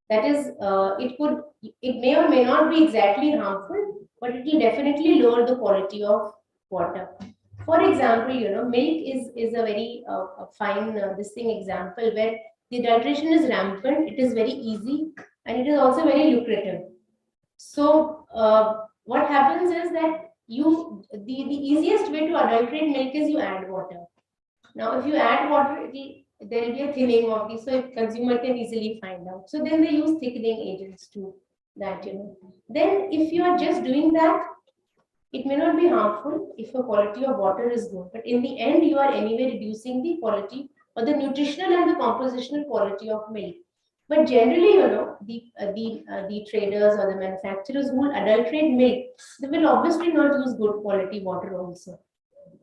That is, it may or may not be exactly harmful, but it will definitely lower the quality of water. For example, milk is a very fine example where the adulteration is rampant, it is very easy, and it is also very lucrative. So what happens is that the easiest way to adulterate milk is you add water. Now, if you add water, there will be a thinning of this, so consumer can easily find out. So then they use thickening agents to that, Then if you are just doing that, it may not be harmful if the quality of water is good, but in the end, you are anyway reducing the quality or the nutritional and the compositional quality of milk. But generally, the traders or the manufacturers who will adulterate milk, they will obviously not use good quality water also.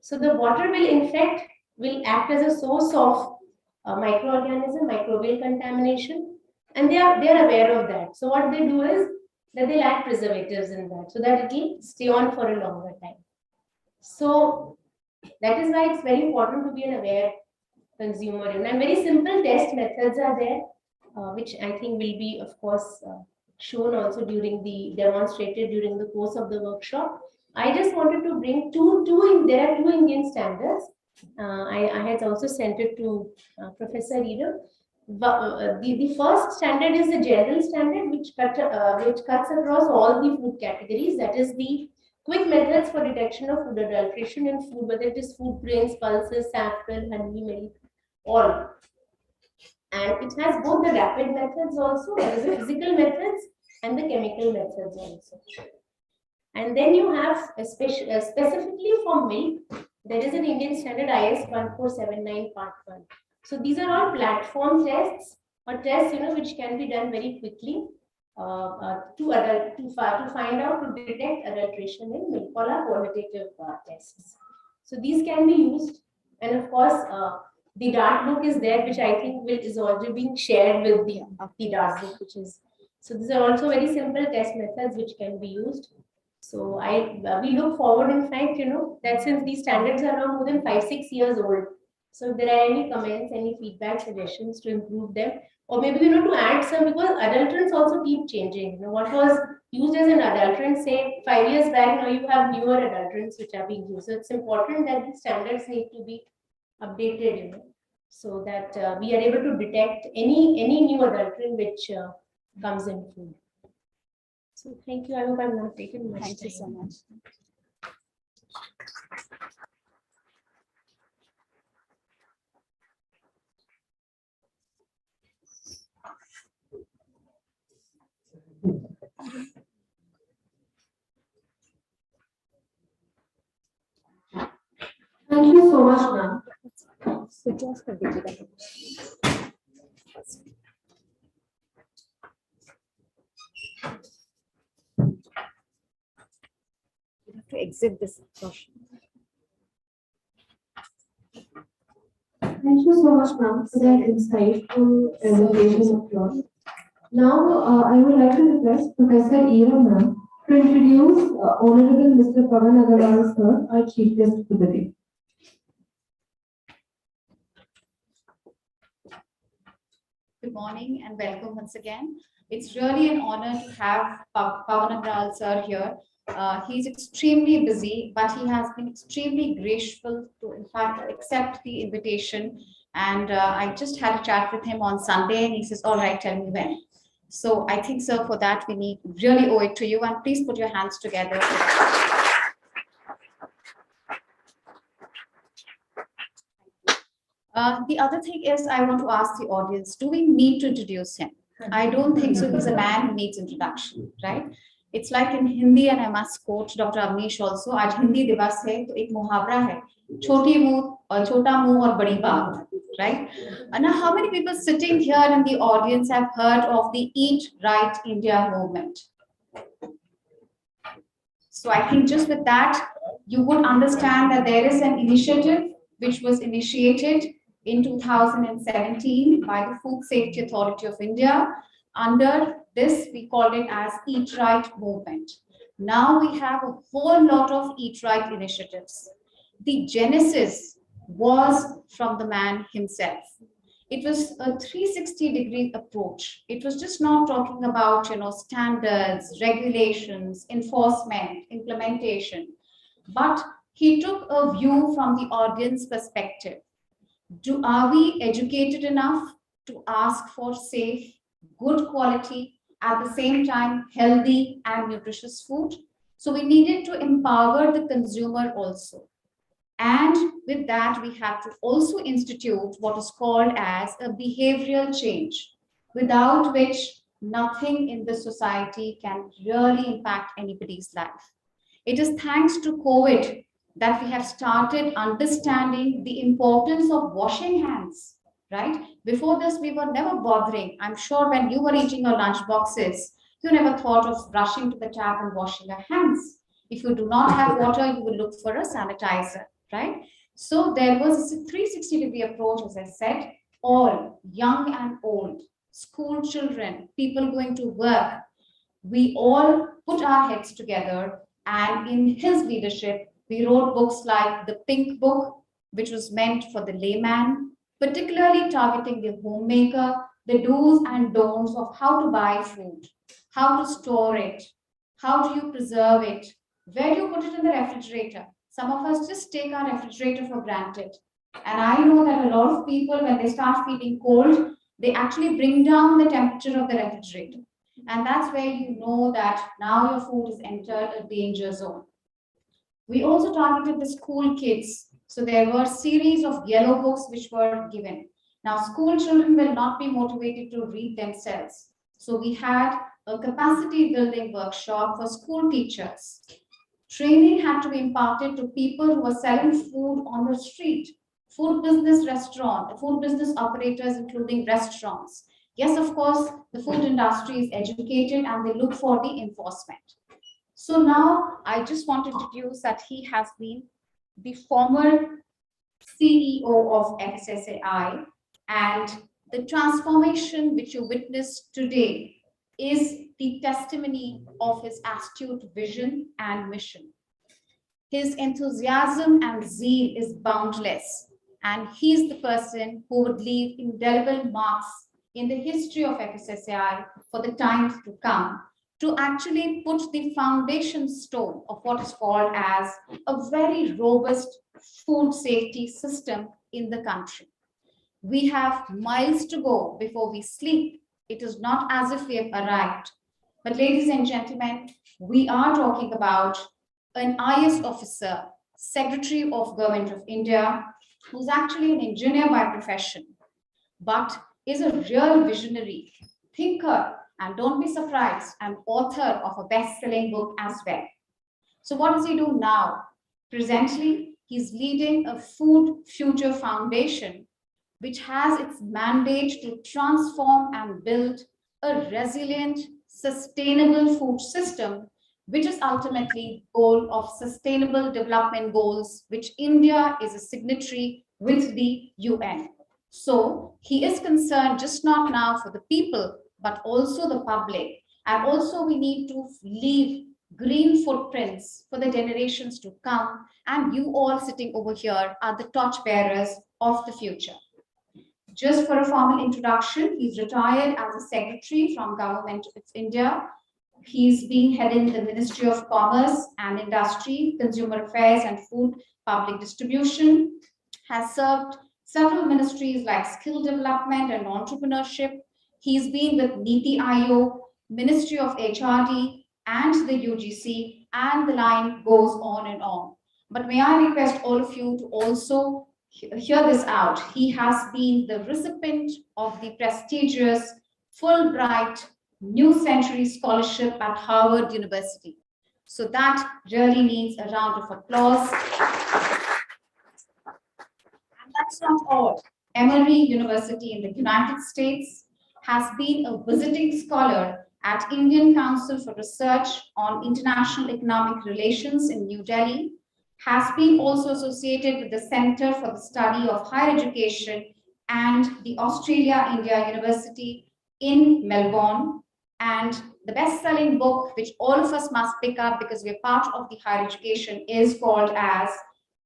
So the water will act as a source of microorganism, microbial contamination, and they are aware of that. So what they do is that they'll add preservatives in that so that it will stay on for a longer time. So that is why it's very important to be an aware consumer. And very simple test methods are there, which I think will be, of course, shown also demonstrated during the course of the workshop. I just wanted to bring there are two Indian standards. I had also sent it to Professor Eder. The first standard is the general standard, which cuts across all the food categories. That is the quick methods for detection of food adulteration in food, whether it is food grains, pulses, saffron, honey, milk, all. And it has both the rapid methods also, that is the physical methods, and the chemical methods also. And then you have specifically for milk, there is an Indian standard IS 1479 Part 1. So these are all platform tests or tests which can be done very quickly to find out, to detect adulteration in milk, all are qualitative tests. So these can be used, and of course the dart book is there, which I think is already being shared with the dart book, so these are also very simple test methods which can be used. So we look forward, in fact, that since these standards are now more than 5-6 years old, so if there are any comments, any feedback, suggestions to improve them, or maybe to add some, because adulterants also keep changing. What was used as an adulterant, say 5 years back, now you have newer adulterants which are being used. So it's important that the standards need to be updated, so that we are able to detect any new adulterant which comes in food. So thank you. I hope I've not taken much time. Thank you so much. Thank you so much, ma'am. Switch off the digital. You have to exit this portion. Thank you so much, ma'am, for that insightful presentation of yours. Now, I would like to request Professor Eder, ma'am, to introduce Honorable Mr. Pavan Agarwal, sir, our Chief Guest for the day. Good morning and welcome once again. It's really an honor to have Pavan Agarwal sir here. He's extremely busy, but he has been extremely graceful to, in fact, accept the invitation. And I just had a chat with him on Sunday, and he says, "All right, tell me when." So I think, sir, for that we really owe it to you. And please put your hands together. The other thing is, I want to ask the audience, do we need to introduce him? I don't think so. He's a man who needs introduction, right? It's like in Hindi, and I must quote Dr. Avnish also, आज हिंदी दिवस है तो एक मुहावरा है, छोटी मुंह और छोटा मुंह और बड़ी बात, right? And now, how many people sitting here in the audience have heard of the Eat Right India movement? So I think just with that, you would understand that there is an initiative which was initiated in 2017 by the Food Safety Authority of India. Under this, we call it as Eat Right movement. Now we have a whole lot of Eat Right initiatives. The genesis was from the man himself. It was a 360-degree approach. It was just not talking about, standards, regulations, enforcement, implementation, but he took a view from the audience perspective. Are we educated enough to ask for safe, good quality, at the same time healthy and nutritious food? So we needed to empower the consumer also. And with that, we have to also institute what is called as a behavioral change, without which nothing in the society can really impact anybody's life. It is thanks to COVID that we have started understanding the importance of washing hands. right? Before this, we were never bothering. I'm sure when you were eating your lunch boxes, you never thought of rushing to the tap and washing your hands. If you do not have water, you will look for a sanitizer, right? So there was a 360-degree approach, as I said, all, young and old, school children, people going to work, we all put our heads together, and in his leadership, we wrote books like The Pink Book, which was meant for the layman, particularly targeting the homemaker, the do's and don'ts of how to buy food, how to store it, how do you preserve it, where do you put it in the refrigerator. Some of us just take our refrigerator for granted. And I know that a lot of people, when they start feeling cold, they actually bring down the temperature of the refrigerator. And that's where you know that now your food is entered a danger zone. We also targeted the school kids. So there were series of yellow books which were given. Now school children will not be motivated to read themselves. So we had a capacity building workshop for school teachers. Training had to be imparted to people who were selling food on the street, food business operators, including restaurants. Yes, of course, the food industry is educated and they look for the enforcement. So now I just want to introduce that he has been the former CEO of FSSAI, and the transformation which you witness today is the testimony of his astute vision and mission. His enthusiasm and zeal is boundless, and he's the person who would leave indelible marks in the history of FSSAI for the times to come, to actually put the foundation stone of what is called as a very robust food safety system in the country. We have miles to go before we sleep. It is not as if we have arrived. But ladies and gentlemen, we are talking about an IS officer, Secretary of Government of India, who's actually an engineer by profession, but is a real visionary, thinker, and don't be surprised, an author of a best-selling book as well. So what does he do now? Presently, he's leading a Food Future Foundation, which has its mandate to transform and build a resilient, sustainable food system, which is ultimately the goal of Sustainable Development Goals, which India is a signatory with the UN. So he is concerned just not now for the people, but also the public. And also we need to leave green footprints for the generations to come. And you all sitting over here are the torchbearers of the future. Just for a formal introduction, he's retired as a secretary from Government of India. He's been heading the Ministry of Commerce and Industry, Consumer Affairs and Food Public Distribution, has served several ministries like Skill Development and Entrepreneurship. He's been with Niti Aayog, Ministry of HRD and the UGC, and the line goes on and on. But may I request all of you to also hear this out. He has been the recipient of the prestigious Fulbright New Century Scholarship at Harvard University. So that really needs a round of applause. And that's not all. Emory University in the United States has been a visiting scholar at Indian Council for Research on International Economic Relations in New Delhi, has been also associated with the Center for the Study of Higher Education and the Australia-India University in Melbourne. And the best-selling book, which all of us must pick up because we're part of the higher education, is called as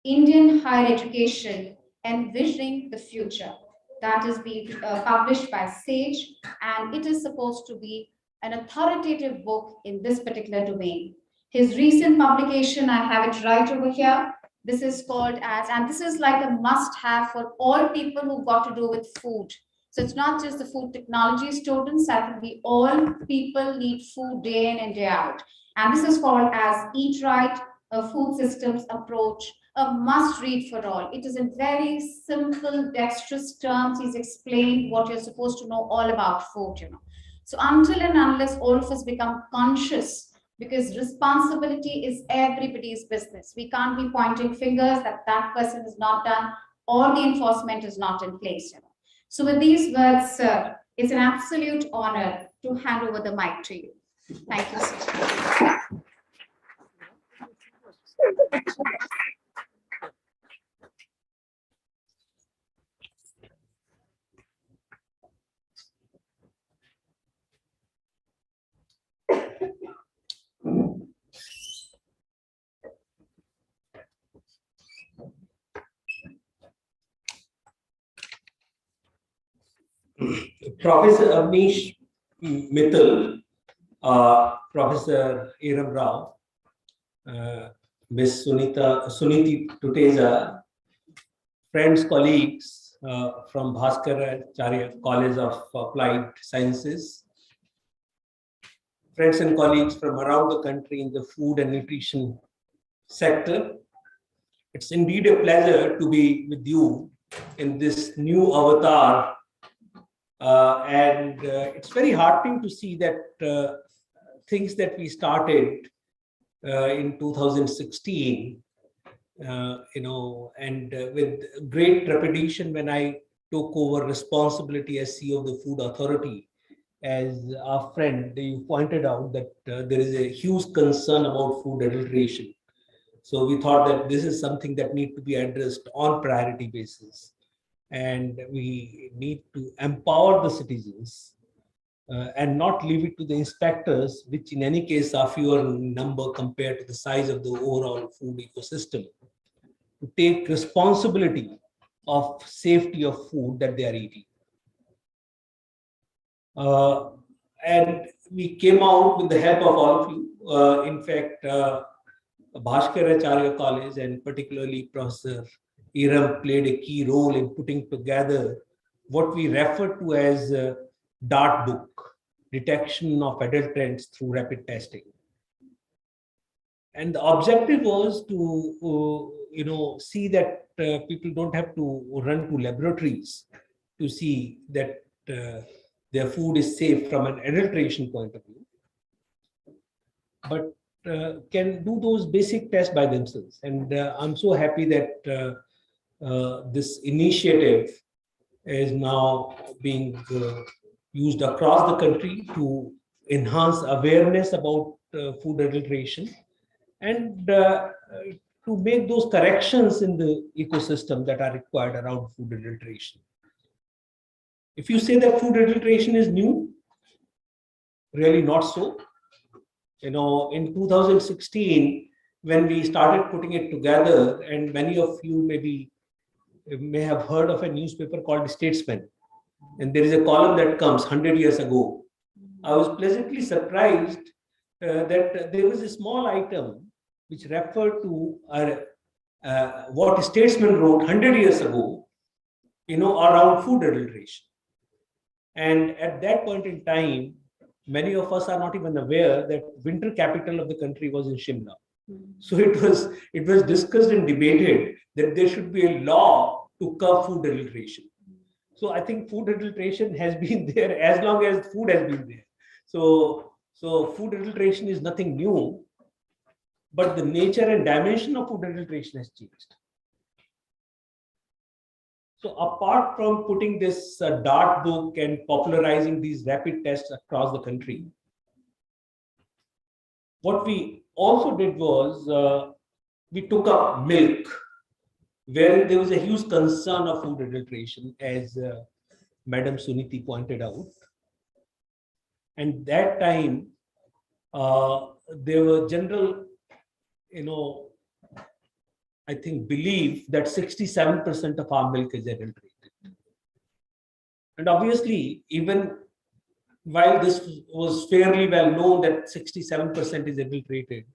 Indian Higher Education, Envisioning the Future. That is being published by Sage, and it is supposed to be an authoritative book in this particular domain. His recent publication, I have it right over here. This is called as, and this is like a must-have for all people who got to do with food. So it's not just the food technology students, that will be all people need food day in and day out. And this is called as Eat Right, a Food Systems Approach, a must read for all. It is in very simple, dexterous terms. He's explained what you're supposed to know all about food, So until and unless all of us become conscious, because responsibility is everybody's business. We can't be pointing fingers that that person is not done or the enforcement is not in place. So with these words, sir, it's an absolute honor to hand over the mic to you. Thank you, sir. Professor Avnish Mittal, Professor Iram Rao, Ms. Suniti Tuteza, friends, colleagues from Bhaskaracharya College of Applied Sciences, friends and colleagues from around the country in the food and nutrition sector. It's indeed a pleasure to be with you in this new avatar. It's very heartening to see that things that we started in 2016, with great trepidation when I took over responsibility as CEO of the Food Authority. As our friend, you pointed out that there is a huge concern about food adulteration. So we thought that this is something that needs to be addressed on priority basis. And we need to empower the citizens and not leave it to the inspectors, which in any case are fewer in number compared to the size of the overall food ecosystem, to take responsibility of safety of food that they are eating. And we came out with the help of all of you. In fact, Bhaskaracharya College and particularly Professor Iram played a key role in putting together what we refer to as DART book, detection of adulterants through rapid testing. And the objective was to see that people don't have to run to laboratories to see that their food is safe from an adulteration point of view, but can do those basic tests by themselves. And I'm so happy that this initiative is now being used across the country to enhance awareness about food adulteration and to make those corrections in the ecosystem that are required around food adulteration. If you say that food adulteration is new, really not so. In 2016, when we started putting it together, and many of you may have heard of a newspaper called Statesman, and there is a column that comes 100 years ago. I was pleasantly surprised that there was a small item which referred to what Statesman wrote 100 years ago, around food adulteration. And at that point in time, many of us are not even aware that winter capital of the country was in Shimla. So it was discussed and debated that there should be a law to curb food adulteration. So I think food adulteration has been there as long as food has been there. So food adulteration is nothing new, but the nature and dimension of food adulteration has changed. So apart from putting this DART book and popularizing these rapid tests across the country, what we also did was we took up milk, where there was a huge concern of food adulteration, as Madam Suniti pointed out. And that time, there were general, I think, belief that 67% of our milk is adulterated. And obviously, even while this was fairly well known that 67% is adulterated,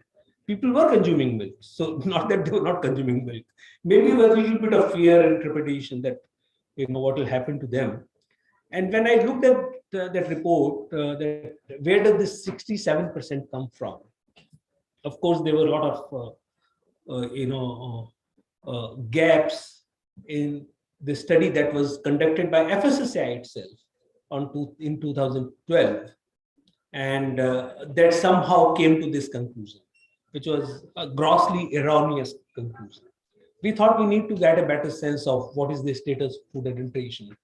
people were consuming milk. So not that they were not consuming milk. Maybe a little bit of fear and trepidation that, what will happen to them. And when I looked at that report, where does this 67% come from? Of course, there were a lot of gaps in the study that was conducted by Fssa itself in 2012, and that somehow came to this conclusion, which was a grossly erroneous conclusion. We thought we need to get a better sense of what is the status of food adulteration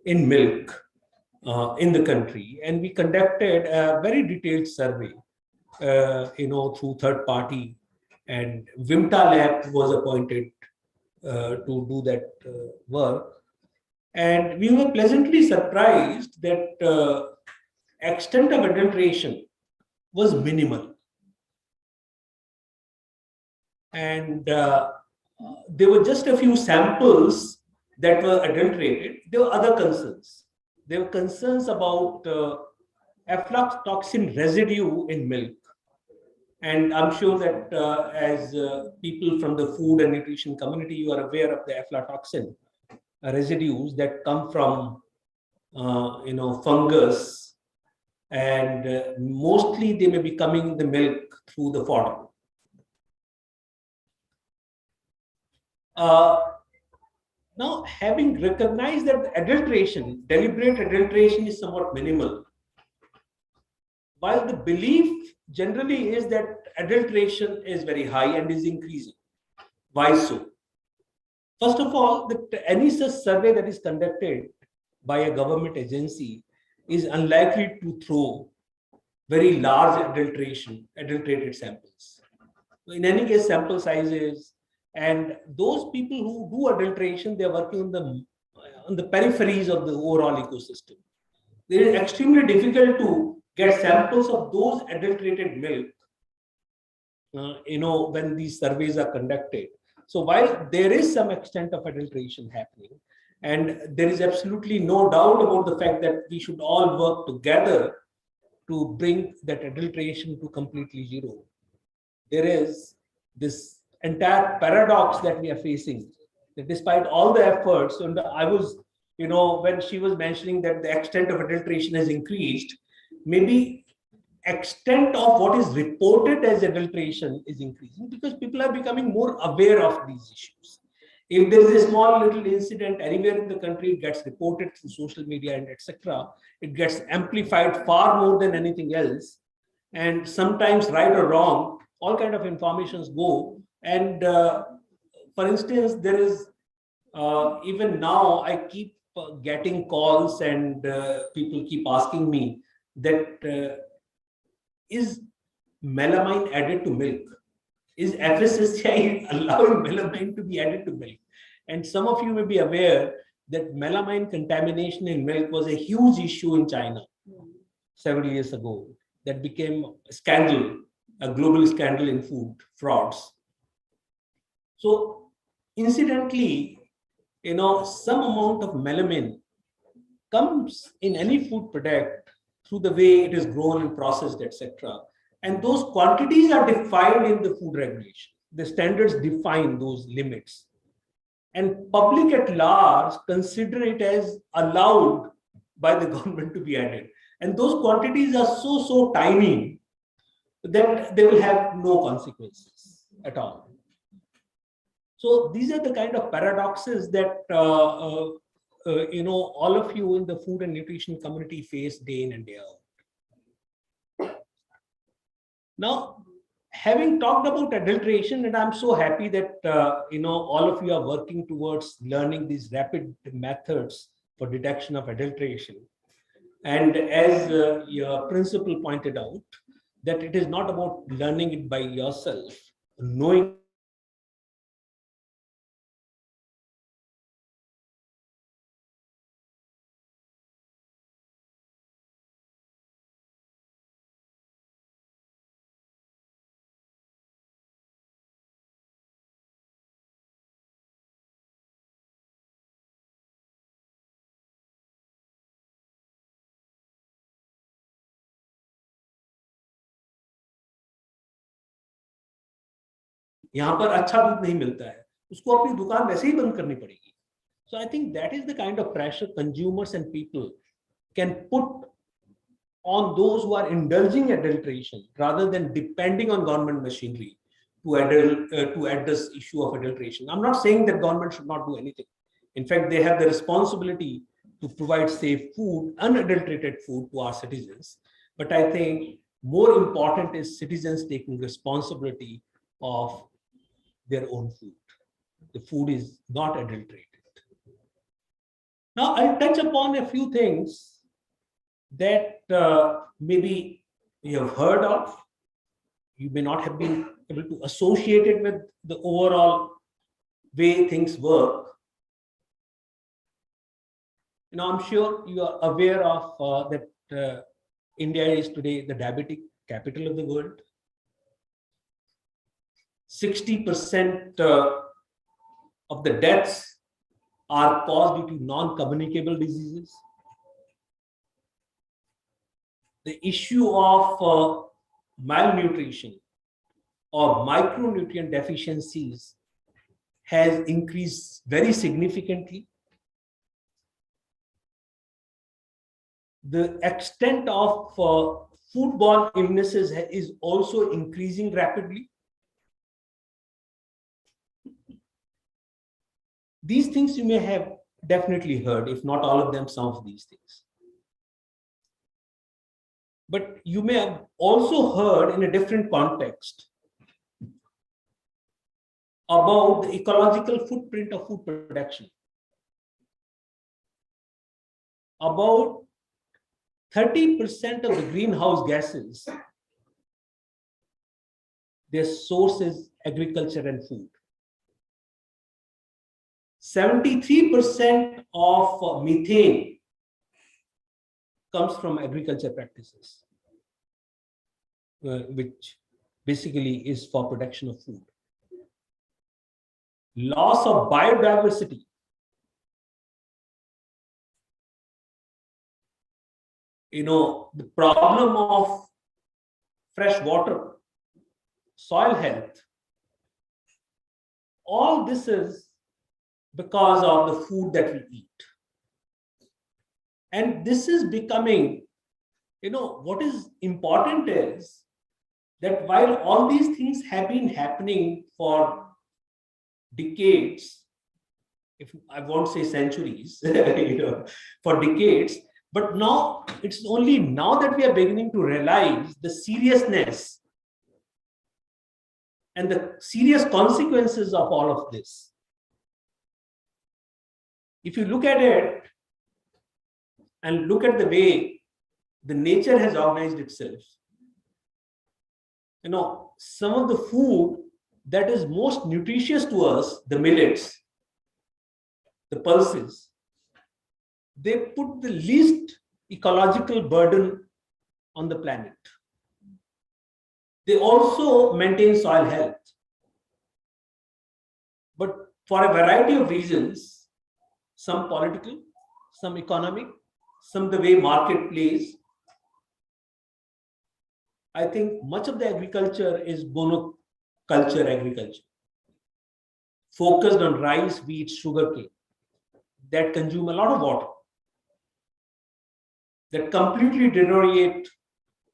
in milk in the country, and we conducted a very detailed survey, through third party, and Vimta Lab was appointed to do that work, and we were pleasantly surprised that extent of adulteration was minimal, and there were just a few samples that were adulterated. There were other concerns. There were concerns about aflatoxin residue in milk. And I'm sure that as people from the food and nutrition community, you are aware of the aflatoxin residues that come from, fungus, and mostly they may be coming in the milk through the fodder. Now, having recognized that deliberate adulteration is somewhat minimal, while the belief generally is that adulteration is very high and is increasing. Why so? First of all, any such survey that is conducted by a government agency is unlikely to throw very large adulterated samples. So in any case, sample sizes, and those people who do adulteration, they are working on the peripheries of the overall ecosystem. It is extremely difficult to get samples of those adulterated milk, when these surveys are conducted. So while there is some extent of adulteration happening, and there is absolutely no doubt about the fact that we should all work together to bring that adulteration to completely zero, there is this entire paradox that we are facing, that despite all the efforts, and I was, when she was mentioning that the extent of adulteration has increased, maybe extent of what is reported as adulteration is increasing because people are becoming more aware of these issues. If there is a small little incident anywhere in the country, it gets reported through social media and etc. It gets amplified far more than anything else. And sometimes, right or wrong, all kind of informations go. And for instance, there is even now I keep getting calls, and people keep asking me that is melamine added to milk? Is FSSAI allowing melamine to be added to milk? And some of you may be aware that melamine contamination in milk was a huge issue in China several years ago. That became a scandal, a global scandal in food frauds. So incidentally, some amount of melamine comes in any food product through the way it is grown and processed, etc. And those quantities are defined in the food regulation. The standards define those limits. And public at large consider it as allowed by the government to be added. And those quantities are so tiny that they will have no consequences at all. So these are the kind of paradoxes that all of you in the food and nutrition community face day in and day out. Now, having talked about adulteration, and I'm so happy that all of you are working towards learning these rapid methods for detection of adulteration. And as your principal pointed out, that it is not about learning it by yourself, knowing यहाँ पर अच्छा दूध नहीं मिलता है, उसको अपनी दुकान वैसे ही बंद करनी पड़ेगी. So I think that is the kind of pressure consumers and people can put on those who are indulging adulteration rather than depending on government machinery to address issue of adulteration. I'm not saying that government should not do anything. In fact, they have the responsibility to provide safe food, unadulterated food to our citizens. But I think more important is citizens taking responsibility of their own food. The food is not adulterated. Now, I'll touch upon a few things that maybe you have heard of. You may not have been able to associate it with the overall way things work. I'm sure you are aware of that India is today the diabetic capital of the world. 60% of the deaths are caused due to non-communicable diseases. The issue of malnutrition or micronutrient deficiencies has increased very significantly. The extent of foodborne illnesses is also increasing rapidly. These things you may have definitely heard, if not all of them, some of these things. But you may have also heard in a different context about the ecological footprint of food production. About 30% of the greenhouse gases, their source is agriculture and food. 73% of methane comes from agriculture practices, which basically is for production of food. Loss of biodiversity. The problem of fresh water, soil health, all this is because of the food that we eat. And this is becoming, what is important is that while all these things have been happening for decades, if I won't say centuries, for decades, but now it's only now that we are beginning to realize the seriousness and the serious consequences of all of this. If you look at it and look at the way the nature has organized itself, some of the food that is most nutritious to us, the millets, the pulses, they put the least ecological burden on the planet. They also maintain soil health. But for a variety of reasons, some political, some economic, some the way market plays, I think much of the agriculture is monoculture agriculture, focused on rice, wheat, sugarcane, that consume a lot of water, that completely deteriorate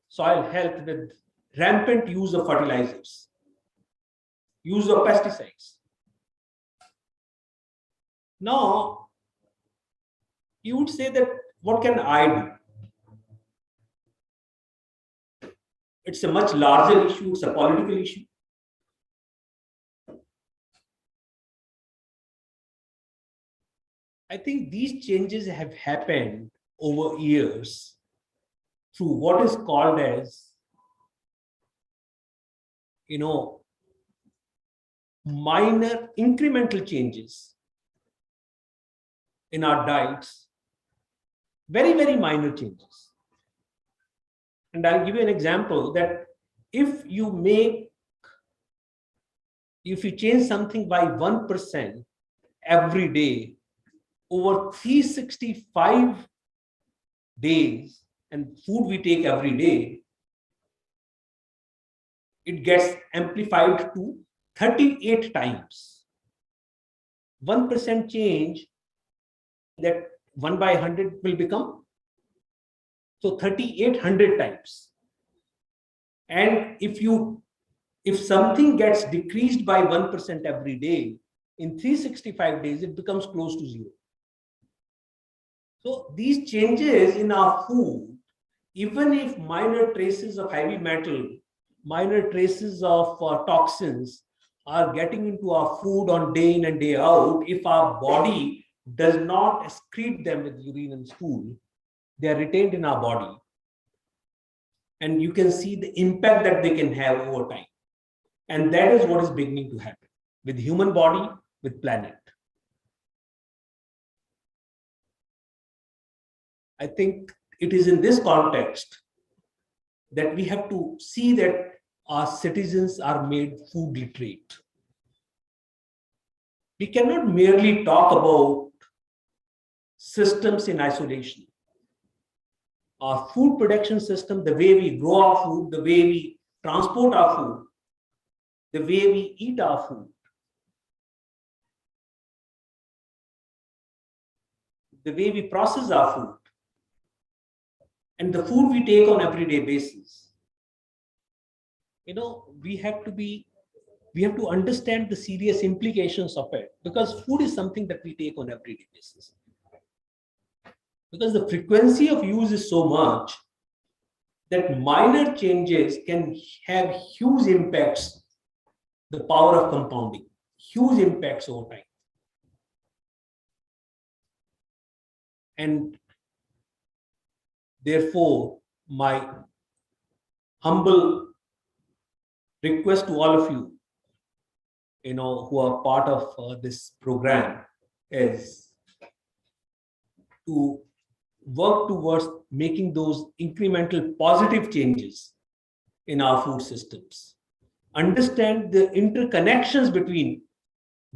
soil health with rampant use of fertilizers, use of pesticides. Now, you would say that, what can I do? It's a much larger issue, it's a political issue. I think these changes have happened over years through what is called as, minor incremental changes in our diets, very, very minor changes. And I'll give you an example that if you change something by 1% every day over 365 days, and food we take every day, it gets amplified to 38 times. 1% change, that 1 by 100 will become, so 3800 times. And if something gets decreased by 1% every day, in 365 days, it becomes close to zero. So these changes in our food, even if minor traces of heavy metal, minor traces of toxins are getting into our food on day in and day out, if our body does not excrete them with urine and stool, they are retained in our body. And you can see the impact that they can have over time. And that is what is beginning to happen with human body, with planet. I think it is in this context that we have to see that our citizens are made food literate. We cannot merely talk about systems in isolation. Our food production system, the way we grow our food, the way we transport our food, the way we eat our food, the way we process our food, and the food we take on everyday basis. We have to understand the serious implications of it, because food is something that we take on everyday basis. Because the frequency of use is so much that minor changes can have huge impacts, the power of compounding, huge impacts over time. And therefore, my humble request to all of you, who are part of this program, is to work towards making those incremental positive changes in our food systems. Understand the interconnections between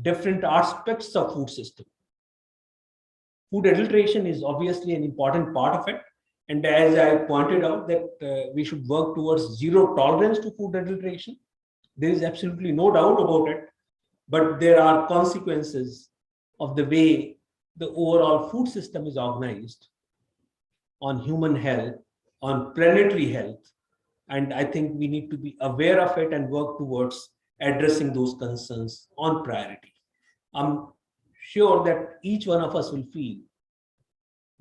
different aspects of food system. Food adulteration is obviously an important part of it. And as I pointed out that we should work towards zero tolerance to food adulteration. There is absolutely no doubt about it. But there are consequences of the way the overall food system is organized on human health, on planetary health. And I think we need to be aware of it and work towards addressing those concerns on priority. I'm sure that each one of us will feel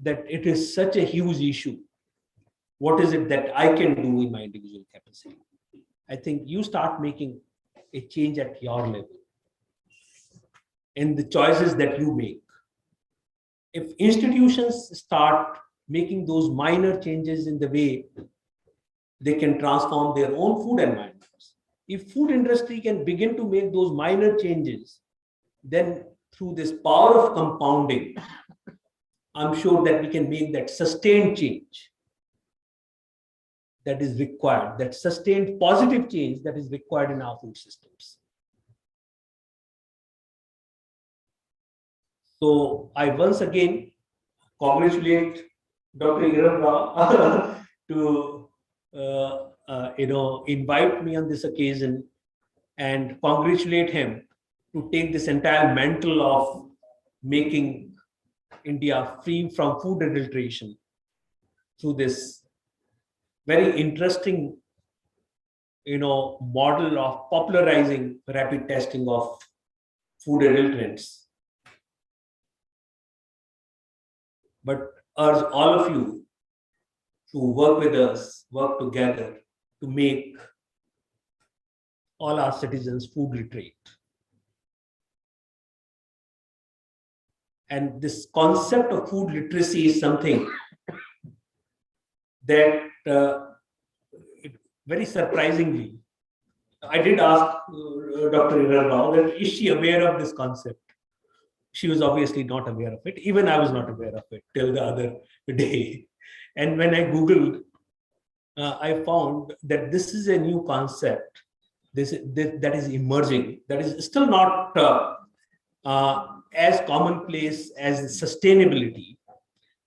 that it is such a huge issue. What is it that I can do in my individual capacity? I think you start making a change at your level in the choices that you make. If institutions start making those minor changes in the way they can transform their own food environments, if food industry can begin to make those minor changes, then through this power of compounding, I'm sure that we can make that sustained change that is required, that sustained positive change that is required in our food systems. So I once again congratulate Dr. Iram Rao to invite me on this occasion, and congratulate him to take this entire mantle of making India free from food adulteration through this very interesting model of popularizing rapid testing of food adulterants. But urge all of you to work with us, work together to make all our citizens food literate. And this concept of food literacy is something that very surprisingly, I did ask Dr. Iram Rao that is she aware of this concept? She was obviously not aware of it. Even I was not aware of it till the other day. And when I Googled, I found that this is a new concept that is emerging, that is still not as commonplace as sustainability.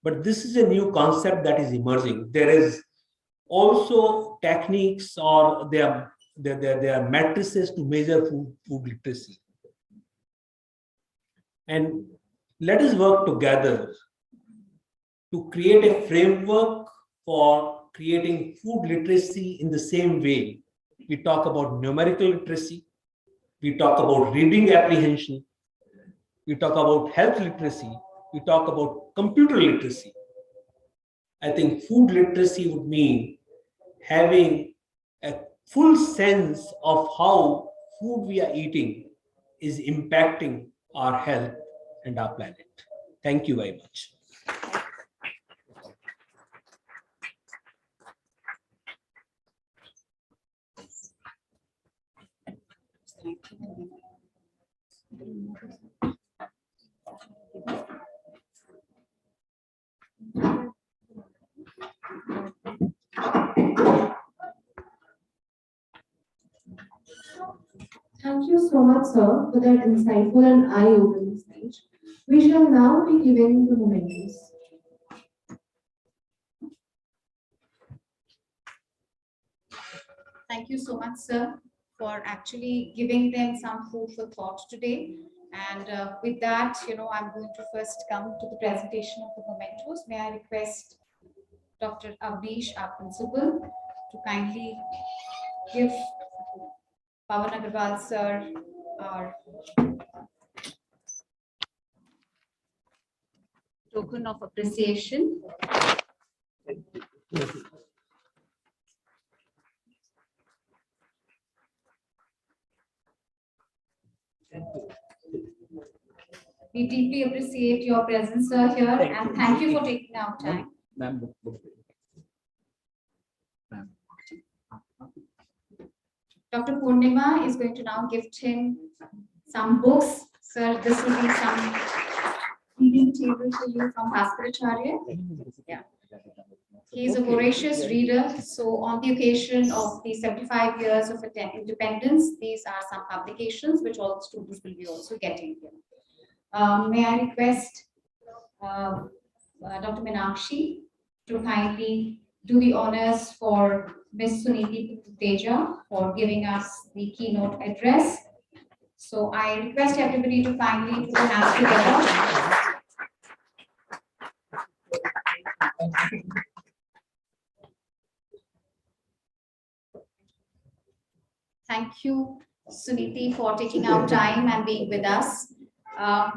But this is a new concept that is emerging. There is also techniques, or there are matrices to measure food literacy. And let us work together to create a framework for creating food literacy in the same way. We talk about numerical literacy, we talk about reading apprehension, we talk about health literacy, we talk about computer literacy. I think food literacy would mean having a full sense of how food we are eating is impacting our health and our planet. Thank you very much. Thank you so much, sir, for that insightful and eye-opening speech. We shall now be giving the mementos. Thank you so much, sir, for actually giving them some food for thought today. And with that, I'm going to first come to the presentation of the mementos. May I request Dr. Avnish, our principal, to kindly give Pawan Agarwal, sir, our token of appreciation. We deeply appreciate your presence, sir, here, and thank you for taking our time. Dr. Purnima is going to now gift him some books. Sir, this will be some reading table for you from Bhaskaracharya. Yeah. He is a voracious reader, so on the occasion of the 75 years of independence, these are some publications which all students will be also getting here. May I request Dr. Meenakshi to kindly do the honors for Ms. Suniti Teja for giving us the keynote address. So I request everybody to kindly put their hands together. Thank you, Suniti, for taking out time and being with us.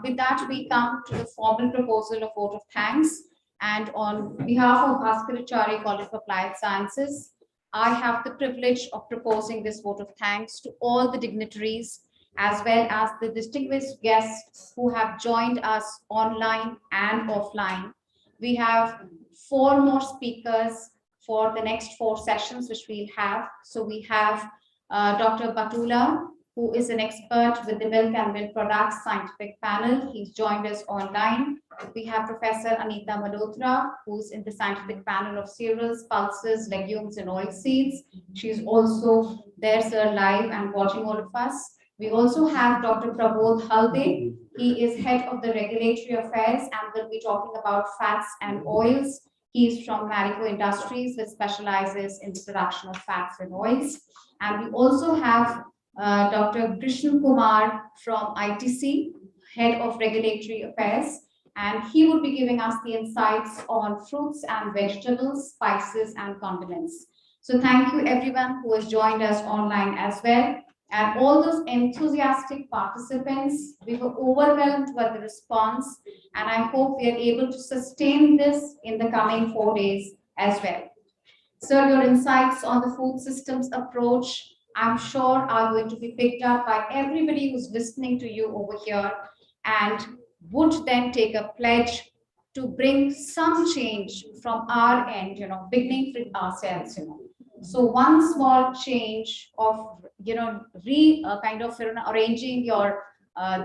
With that, we come to the formal proposal of vote of thanks. And on behalf of Bhaskaracharya College of Applied Sciences, I have the privilege of proposing this vote of thanks to all the dignitaries as well as the distinguished guests who have joined us online and offline. We have 4 more speakers for the next 4 sessions which we'll have. So we have Dr. Batula, who is an expert with the milk and milk products scientific panel. He's joined us online. We have Professor Anita Malhotra, who's in the scientific panel of cereals, pulses, legumes, and oilseeds. She's also there, sir, live and watching all of us. We also have Dr. Prabodh Halde. He is head of the regulatory affairs and will be talking about fats and oils. He's from Marico Industries, which specializes in the production of fats and oils. And we also have Dr. Krishnan Kumar from ITC, Head of Regulatory Affairs, and he would be giving us the insights on fruits and vegetables, spices, and condiments. So thank you everyone who has joined us online as well. And all those enthusiastic participants, we were overwhelmed by the response, and I hope we are able to sustain this in the coming 4 days as well. Sir, your insights on the food systems approach, I'm sure are going to be picked up by everybody who's listening to you over here and would then take a pledge to bring some change from our end, beginning with ourselves, So one small change of, arranging your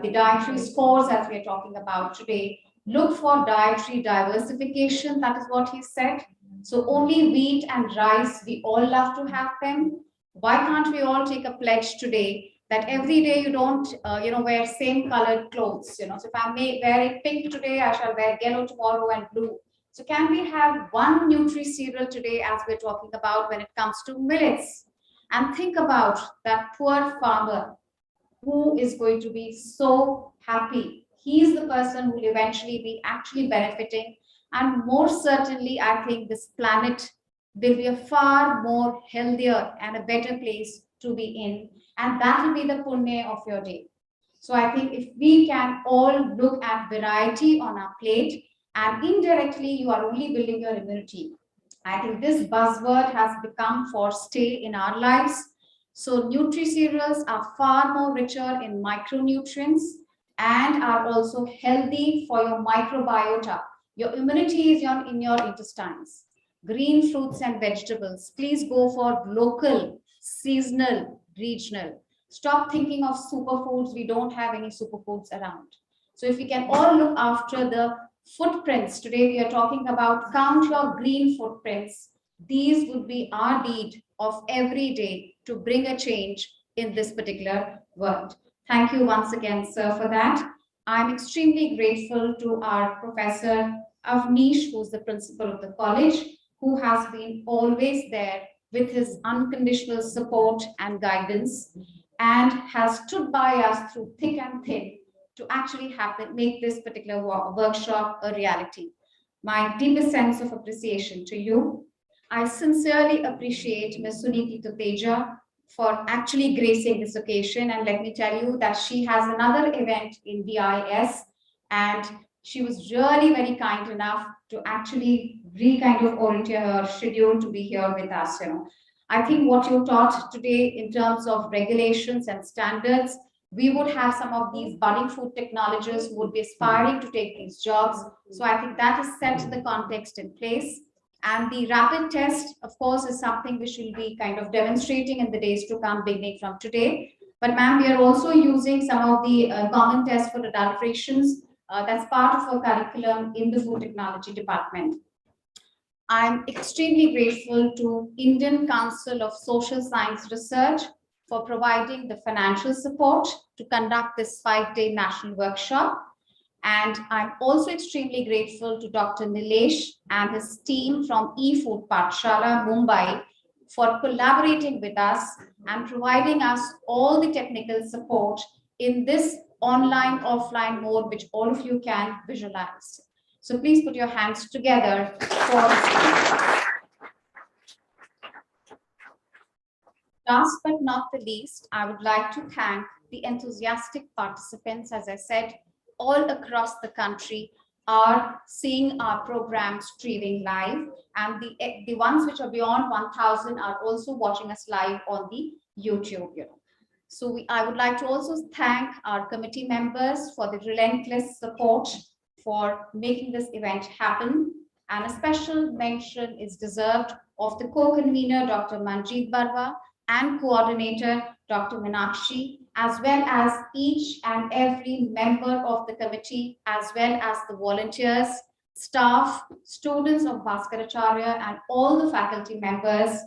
the dietary scores as we are talking about today. Look for dietary diversification. That is what he said. So only wheat and rice, we all love to have them. Why can't we all take a pledge today that every day you don't, wear same colored clothes? So if I'm wearing pink today, I shall wear yellow tomorrow and blue. So can we have one nutri-cereal today as we're talking about when it comes to millets? And think about that poor farmer who is going to be so happy. He's the person who will eventually be actually benefiting. And more certainly, I think this planet will be a far more healthier and a better place to be in. And that will be the punya of your day. So I think if we can all look at variety on our plate, and indirectly you are only building your immunity. I think this buzzword has become for stay in our lives. So nutri-cereals are far more richer in micronutrients, and are also healthy for your microbiota. Your immunity is in your intestines. Green fruits and vegetables. Please go for local, seasonal, regional. Stop thinking of superfoods. We don't have any superfoods around. So if we can all look after the footprints, today we are talking about count your green footprints. These would be our deed of every day to bring a change in this particular world. Thank you once again, sir, for that. I'm extremely grateful to our Professor Avnish, who's the principal of the college, who has been always there with his unconditional support and guidance, and has stood by us through thick and thin to actually make this particular workshop a reality. My deepest sense of appreciation to you. I sincerely appreciate Ms. Suniti Tuteja for actually gracing this occasion. And let me tell you that she has another event in DIS, and she was really very kind enough to actually kind of volunteer her schedule to be here with us. I think what you taught today in terms of regulations and standards, we would have some of these budding food technologists who would be aspiring to take these jobs. So I think that has set the context in place. And the rapid test, of course, is something which will be kind of demonstrating in the days to come, beginning from today. But ma'am, we are also using some of the common tests for adulterations. That's part of our curriculum in the food technology department. I'm extremely grateful to Indian Council of Social Science Research for providing the financial support to conduct this 5-day national workshop. And I'm also extremely grateful to Dr. Nilesh and his team from eFood Pathshala, Mumbai, for collaborating with us and providing us all the technical support in this online, offline mode, which all of you can visualize. So please put your hands together for this. Last but not the least, I would like to thank the enthusiastic participants. As I said, all across the country are seeing our program streaming live, and the ones which are beyond 1,000 are also watching us live on the YouTube. So I would like to also thank our committee members for the relentless support for making this event happen. And a special mention is deserved of the co-convener, Dr. Manjeet Barwa, and coordinator, Dr. Meenakshi, as well as each and every member of the committee, as well as the volunteers, staff, students of Bhaskaracharya, and all the faculty members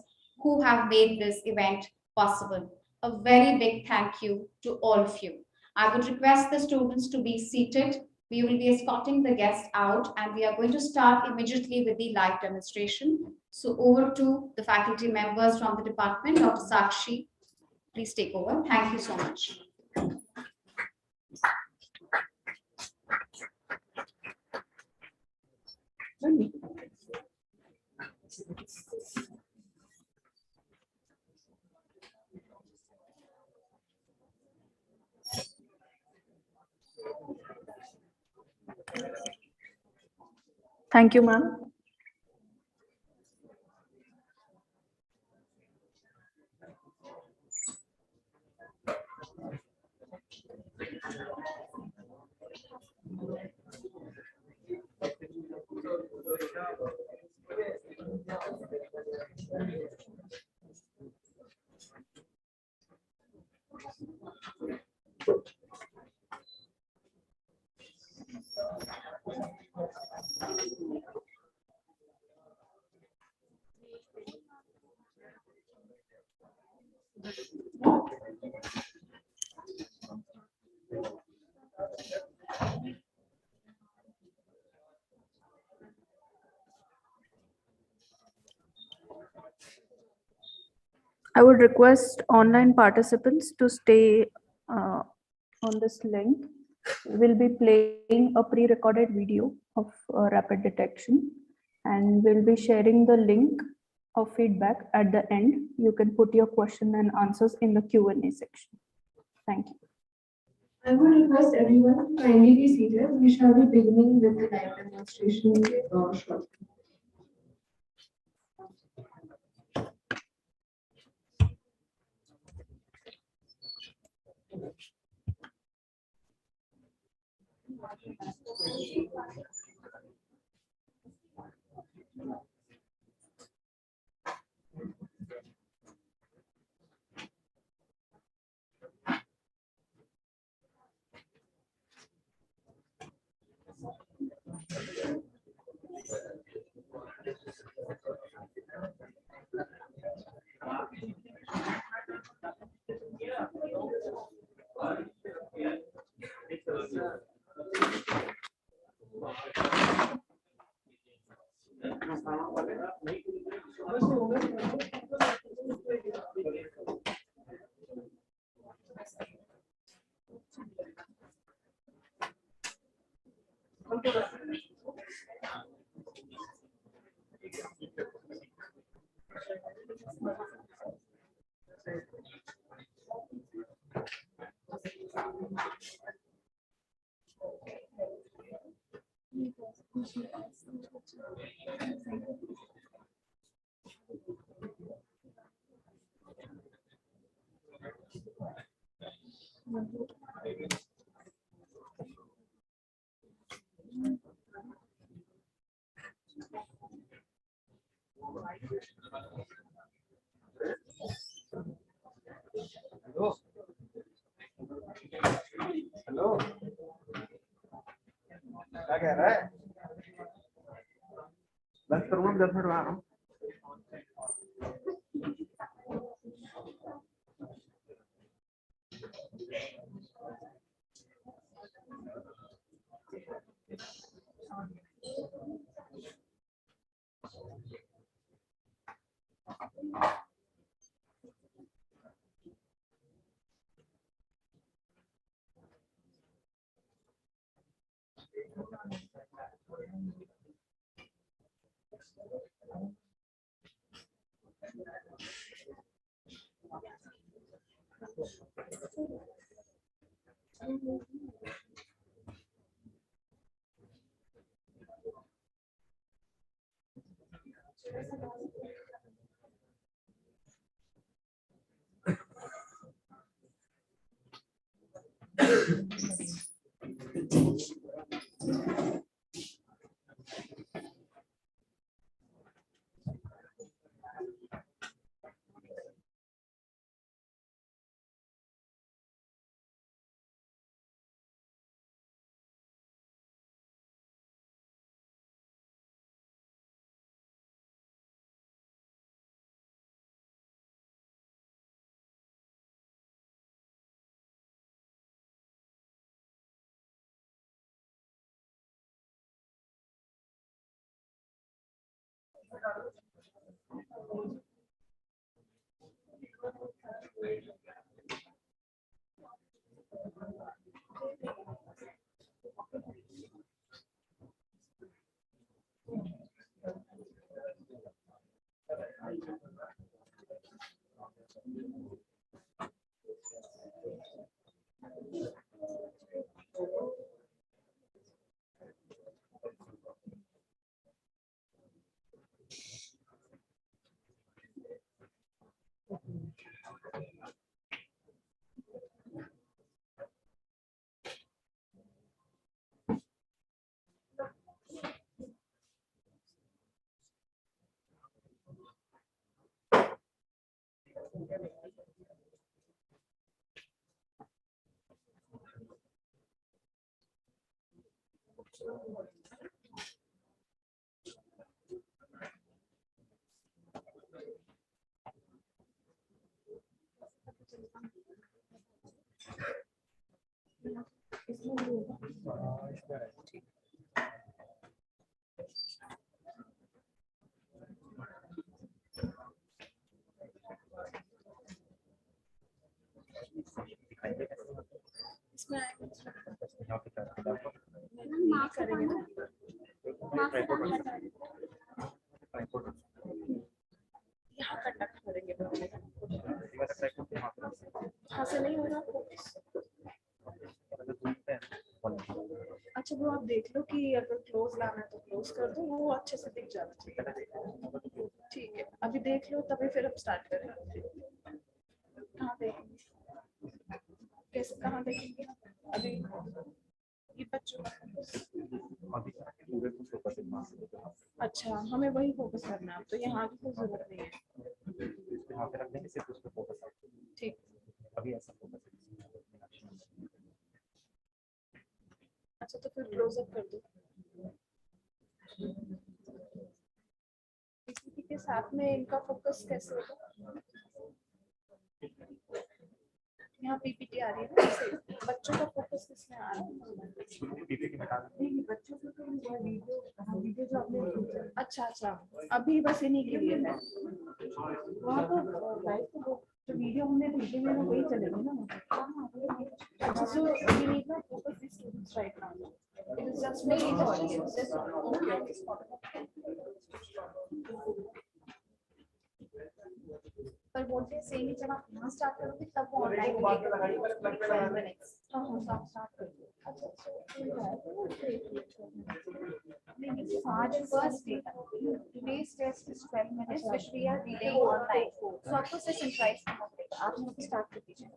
who have made this event possible. A very big thank you to all of you. I would request the students to be seated. We will be escorting the guests out, and we are going to start immediately with the live demonstration. So over to the faculty members from the department. Dr. Sakshi, please take over. Thank you so much. Thank you, ma'am. I would request online participants to stay on this link. We'll be playing a pre-recorded video of rapid detection, and we'll be sharing the link of feedback at the end. You can put your question and answers in the Q&A section. Thank you. I would request everyone to kindly be seated. We shall be beginning with the live demonstration shortly. Hello hello क्या कह रहा है? Lunch करूँगा 10 minute में आ रहा हूँ। यहाँ conduct करेंगे हाँ से नहीं हो रहा। अच्छा वो आप देख लो कि अगर क्लोज लाना है तो क्लोज कर दो, वो अच्छे से दिख जाना चाहिए। ठीक है अभी देख लो तभी फिर हम स्टार्ट करेंगे। कहाँ देखेंगे, कैसे कहाँ देखेंगे अभी ये बच्चों का focus? अच्छा, अच्छा हमें वही फोकस करना है, तो यहाँ की कोई जरूरत नहीं है। यहाँ पे रख देंगे सिर्फ उस पे फोकस ठीक, अभी ऐसा फोकस अच्छा तो फिर क्लोज अप कर दो। पीपीटी के साथ में इनका फोकस कैसे होगा? यहाँ पीपीटी आ रही है ना, ऐसे बच्चों का फोकस किसमें आ रहा है? नहीं, बच्चों को तो वीडियो जो आपने, अच्छा अच्छा, अभी बस इन्हीं के लिए है। वहाँ तो गाइस तो जो वीडियो हमने भेजे हुए हैं वही चलेंगे ना। अच्छा, so we need not focus these students right now. It is just for the audience. पर what they saying is जब आप यहाँ start करोगे तब वो online में 12 minutes. तो आप start कर दो. अच्छा नहीं, आज first day का. Today's test is 12 minutes, which we are relaying online. So आपको सिर्फ centralize करना पड़ेगा. आप यहाँ start कर दीजिए.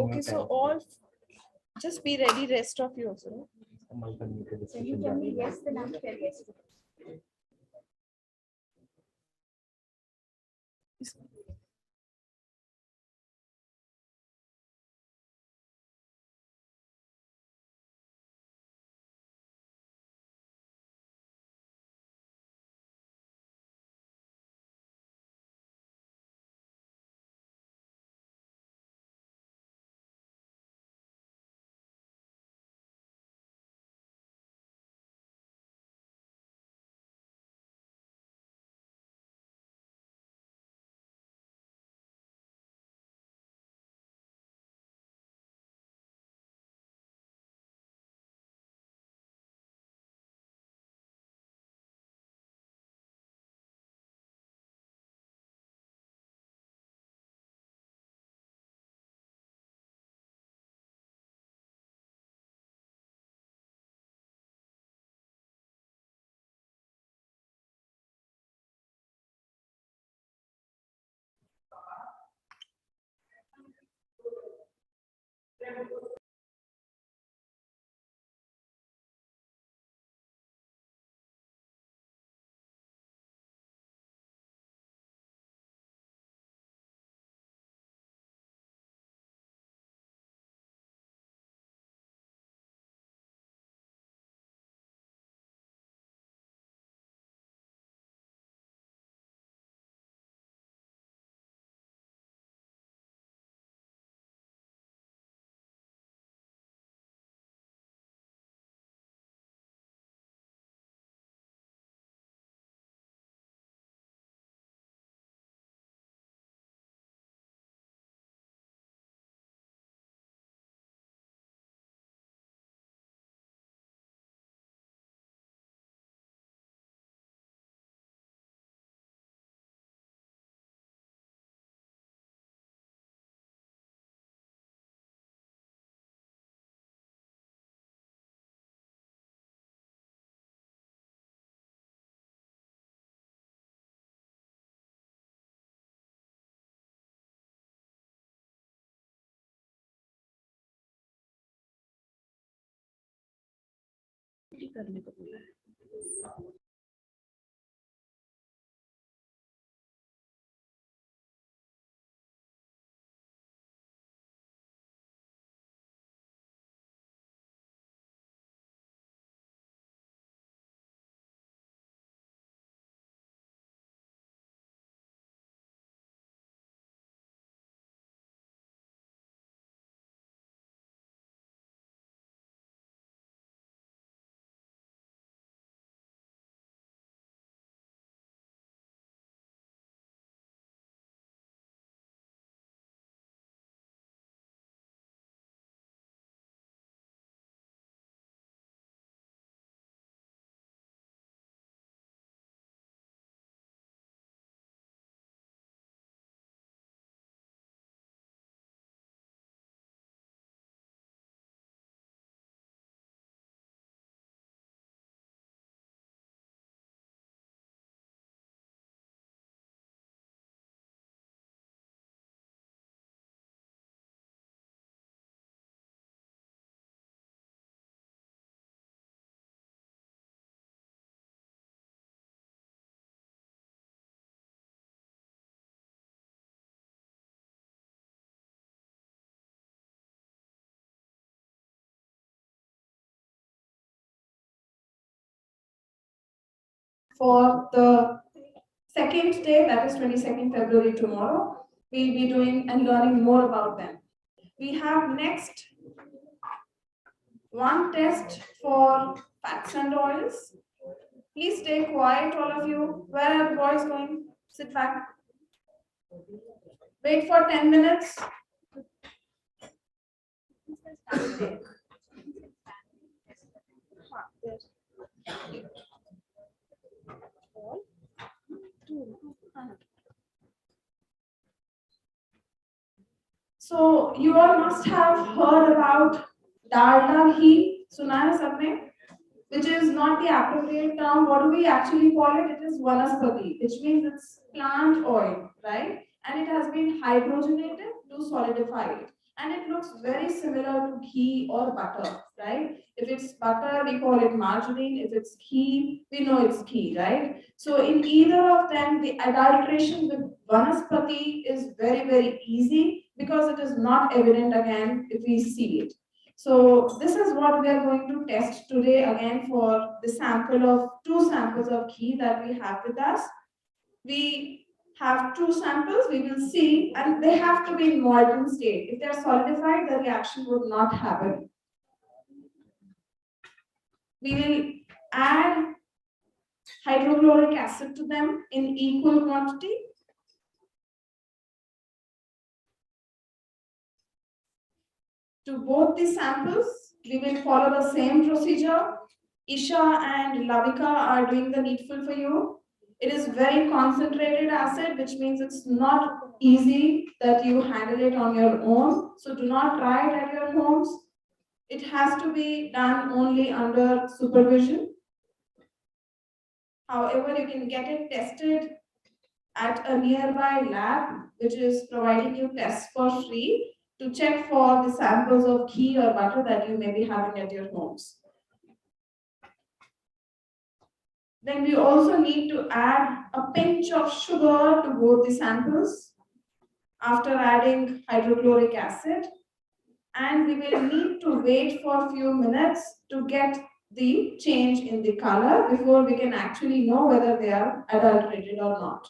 okay, so all just be ready, rest of you also. So you tell me yes, then I'll tell yes. करने को बोला है। for the second day, that is 22nd February tomorrow. We'll be doing and learning more about them. We have next one test for fats and oils. Please stay quiet, all of you. Where are the boys going? Sit back. Wait for 10 minutes. So you all must have heard about Dalda ghee, suna hai sabne, which is not the appropriate term. What do we actually call it? It is Vanaspati, which means it's plant oil, right? And it has been hydrogenated to solidify it. And it looks very similar to ghee or butter, right? If it's butter, we call it margarine. If it's ghee, we know it's ghee, right? So in either of them, the adulteration with Vanaspati is very, very easy because it is not evident again if we see it. So this is what we are going to test today again for the sample of 2 samples of ghee that we have with us. We have 2 samples, we will see, and they have to be in molten state. If they are solidified, the reaction would not happen. We will add hydrochloric acid to them in equal quantity. To both the samples, we will follow the same procedure. Isha and Lavika are doing the needful for you. It is very concentrated acid, which means it's not easy that you handle it on your own. So do not try it at your homes. It has to be done only under supervision. However, you can get it tested at a nearby lab, which is providing you tests for free to check for the samples of ghee or butter that you may be having at your homes. Then we also need to add a pinch of sugar to both the samples after adding hydrochloric acid. And we will need to wait for a few minutes to get the change in the color before we can actually know whether they are adulterated or not.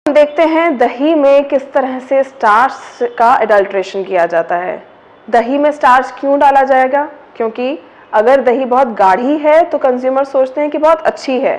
देखते हैं दही में किस तरह से starch का adulteration किया जाता है। दही में स्टार्च क्यों डाला जाएगा? क्योंकि अगर दही बहुत गाढ़ी है तो कंज्यूमर सोचते हैं कि बहुत अच्छी है,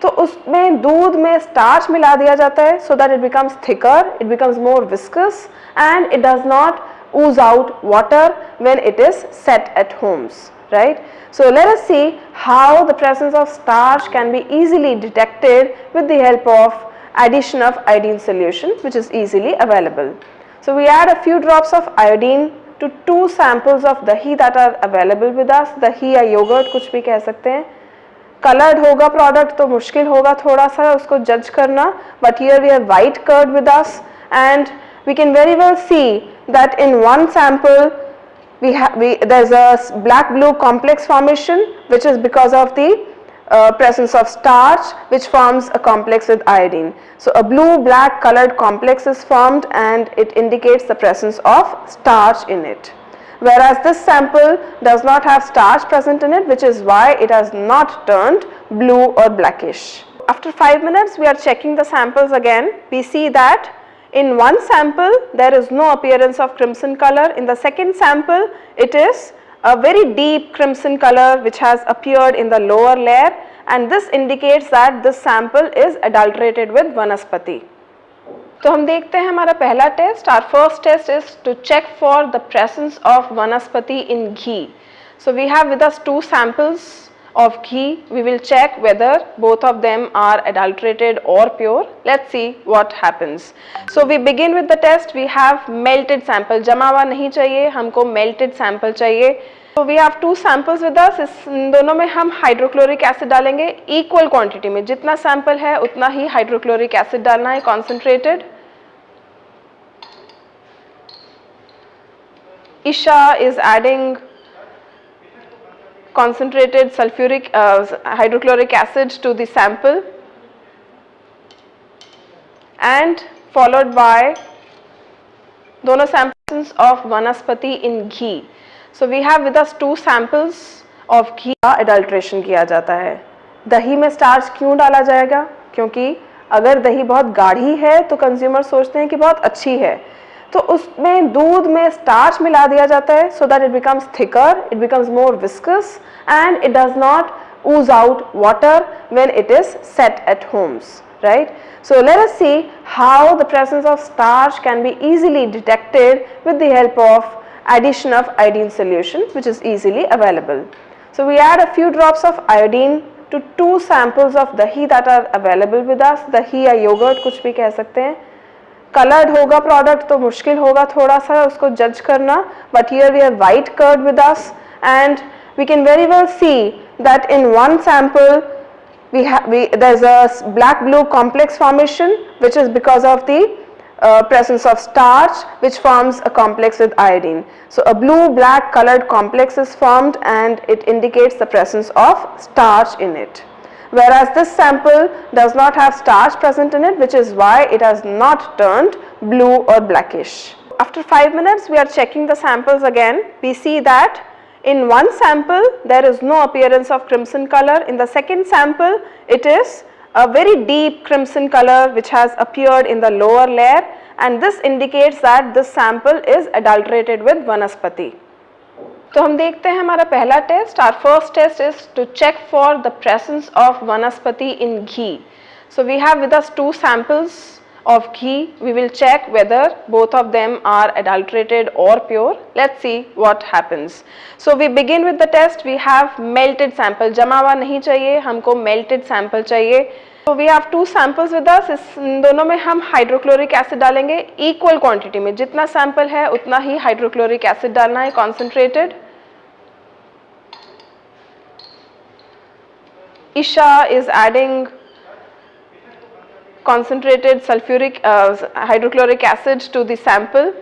तो उसमें दूध में स्टार्च मिला दिया जाता है so that it becomes thicker, it becomes more viscous and it does not ooze out water when it is set at homes, right? So let us see how the presence of starch can be easily detected with the help of addition of iodine solution, which is easily available. So we add a few drops of iodine to 2 samples of dahi that are available with us. Dahi या yogurt कुछ भी कह सकते हैं. Colored होगा product तो मुश्किल होगा थोड़ा सा उसको judge करना, but here we have white curd with us and we can very well see that in one sample there's a black blue complex formation, which is because of the presence of starch, which forms a complex with iodine. So a blue black colored complex is formed and it indicates the presence of starch in it, whereas this sample does not have starch present in it, which is why it has not turned blue or blackish. After 5 minutes we are checking the samples again. We see that in one sample there is no appearance of crimson color. In the second sample it is a very deep crimson color which has appeared in the lower layer, and this indicates that this sample is adulterated with Vanaspati. तो हम देखते हैं हमारा पहला test. Our first test is to check for the presence of Vanaspati in ghee. So we have with us 2 samples of ghee. We will check whether both of them are adulterated or pure. Let's see what happens. So we begin with the test. We have melted sample. जमा हुआ नहीं चाहिए, हमको melted sample चाहिए. So we have 2 samples with us. इन दोनों में हम hydrochloric acid डालेंगे इक्वल क्वांटिटी में. जितना सैंपल है उतना ही हाइड्रोक्लोरिक एसिड डालना है, concentrated. Isha is adding concentrated sulfuric hydrochloric acid to the sample, and followed by दोनों samples of Vanaspati in ghee. So we have with us 2 samples of ghee का adulteration किया जाता है. दही में starch क्यों डाला जाएगा? क्योंकि अगर दही बहुत गाढ़ी है तो कंज्यूमर सोचते हैं कि बहुत अच्छी है, तो उसमें दूध में स्टार्च मिला दिया जाता है so that it becomes thicker, it becomes more viscous and it does not ooze out water when it is set at homes, right? So let us see how the presence of starch can be easily detected with the help of addition of iodine solution, which is easily available. So we add a few drops of iodine to 2 samples of dahi that are available with us. Dahi या yogurt कुछ भी कह सकते हैं. Colored होगा product तो मुश्किल होगा थोड़ा सा उसको judge करना, but here we have white curd with us and we can very well see that in one sample there's a black blue complex formation, which is because of the presence of starch, which forms a complex with iodine. So a blue black colored complex is formed and it indicates the presence of starch in it, whereas this sample does not have starch present in it, which is why it has not turned blue or blackish. After 5 minutes we are checking the samples again. We see that in one sample there is no appearance of crimson color. In the second sample it is a very deep crimson color which has appeared in the lower layer, and this indicates that this sample is adulterated with Vanaspati. तो हम देखते हैं हमारा पहला test. Our first test is to check for the presence of Vanaspati in ghee. So we have with us 2 samples of ghee. We will check whether both of them are adulterated or pure. Let's see what happens. So we begin with the test. We have melted sample. जमा हुआ नहीं चाहिए, हमको melted sample चाहिए. So we have 2 samples with us. इन दोनों में हम hydrochloric acid डालेंगे इक्वल क्वांटिटी में. जितना सैंपल है उतना ही हाइड्रोक्लोरिक एसिड डालना है, concentrated. Fssa is adding concentrated sulfuric hydrochloric acid to the sample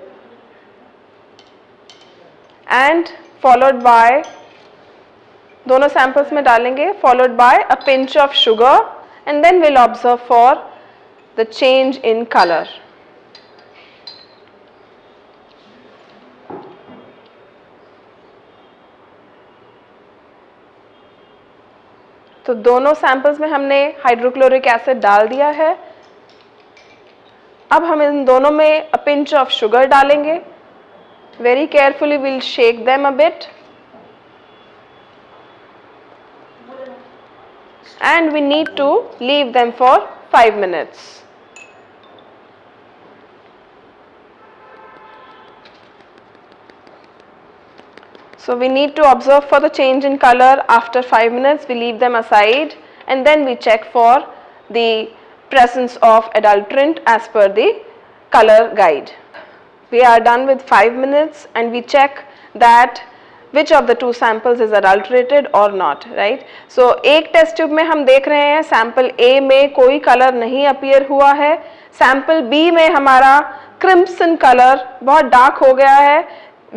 and followed by, दोनों samples में डालेंगे, followed by a pinch of sugar, and then we'll observe for the change in color. तो दोनों samples में हमने hydrochloric acid डाल दिया है. अब हम इन दोनों में a pinch of sugar डालेंगे. Very carefully we'll shake them a bit and we need to leave them for 5 minutes. So we need to observe for the change in color after 5 minutes. We leave them aside and then we check for the presence of adulterant as per the color guide. We are done with 5 minutes and we check that which of the 2 samples is adulterated or not, right? So एक test tube में हम देख रहे हैं sample A में कोई colour नहीं appear हुआ है. सैंपल B में हमारा क्रिम्सन कलर बहुत डार्क हो गया है,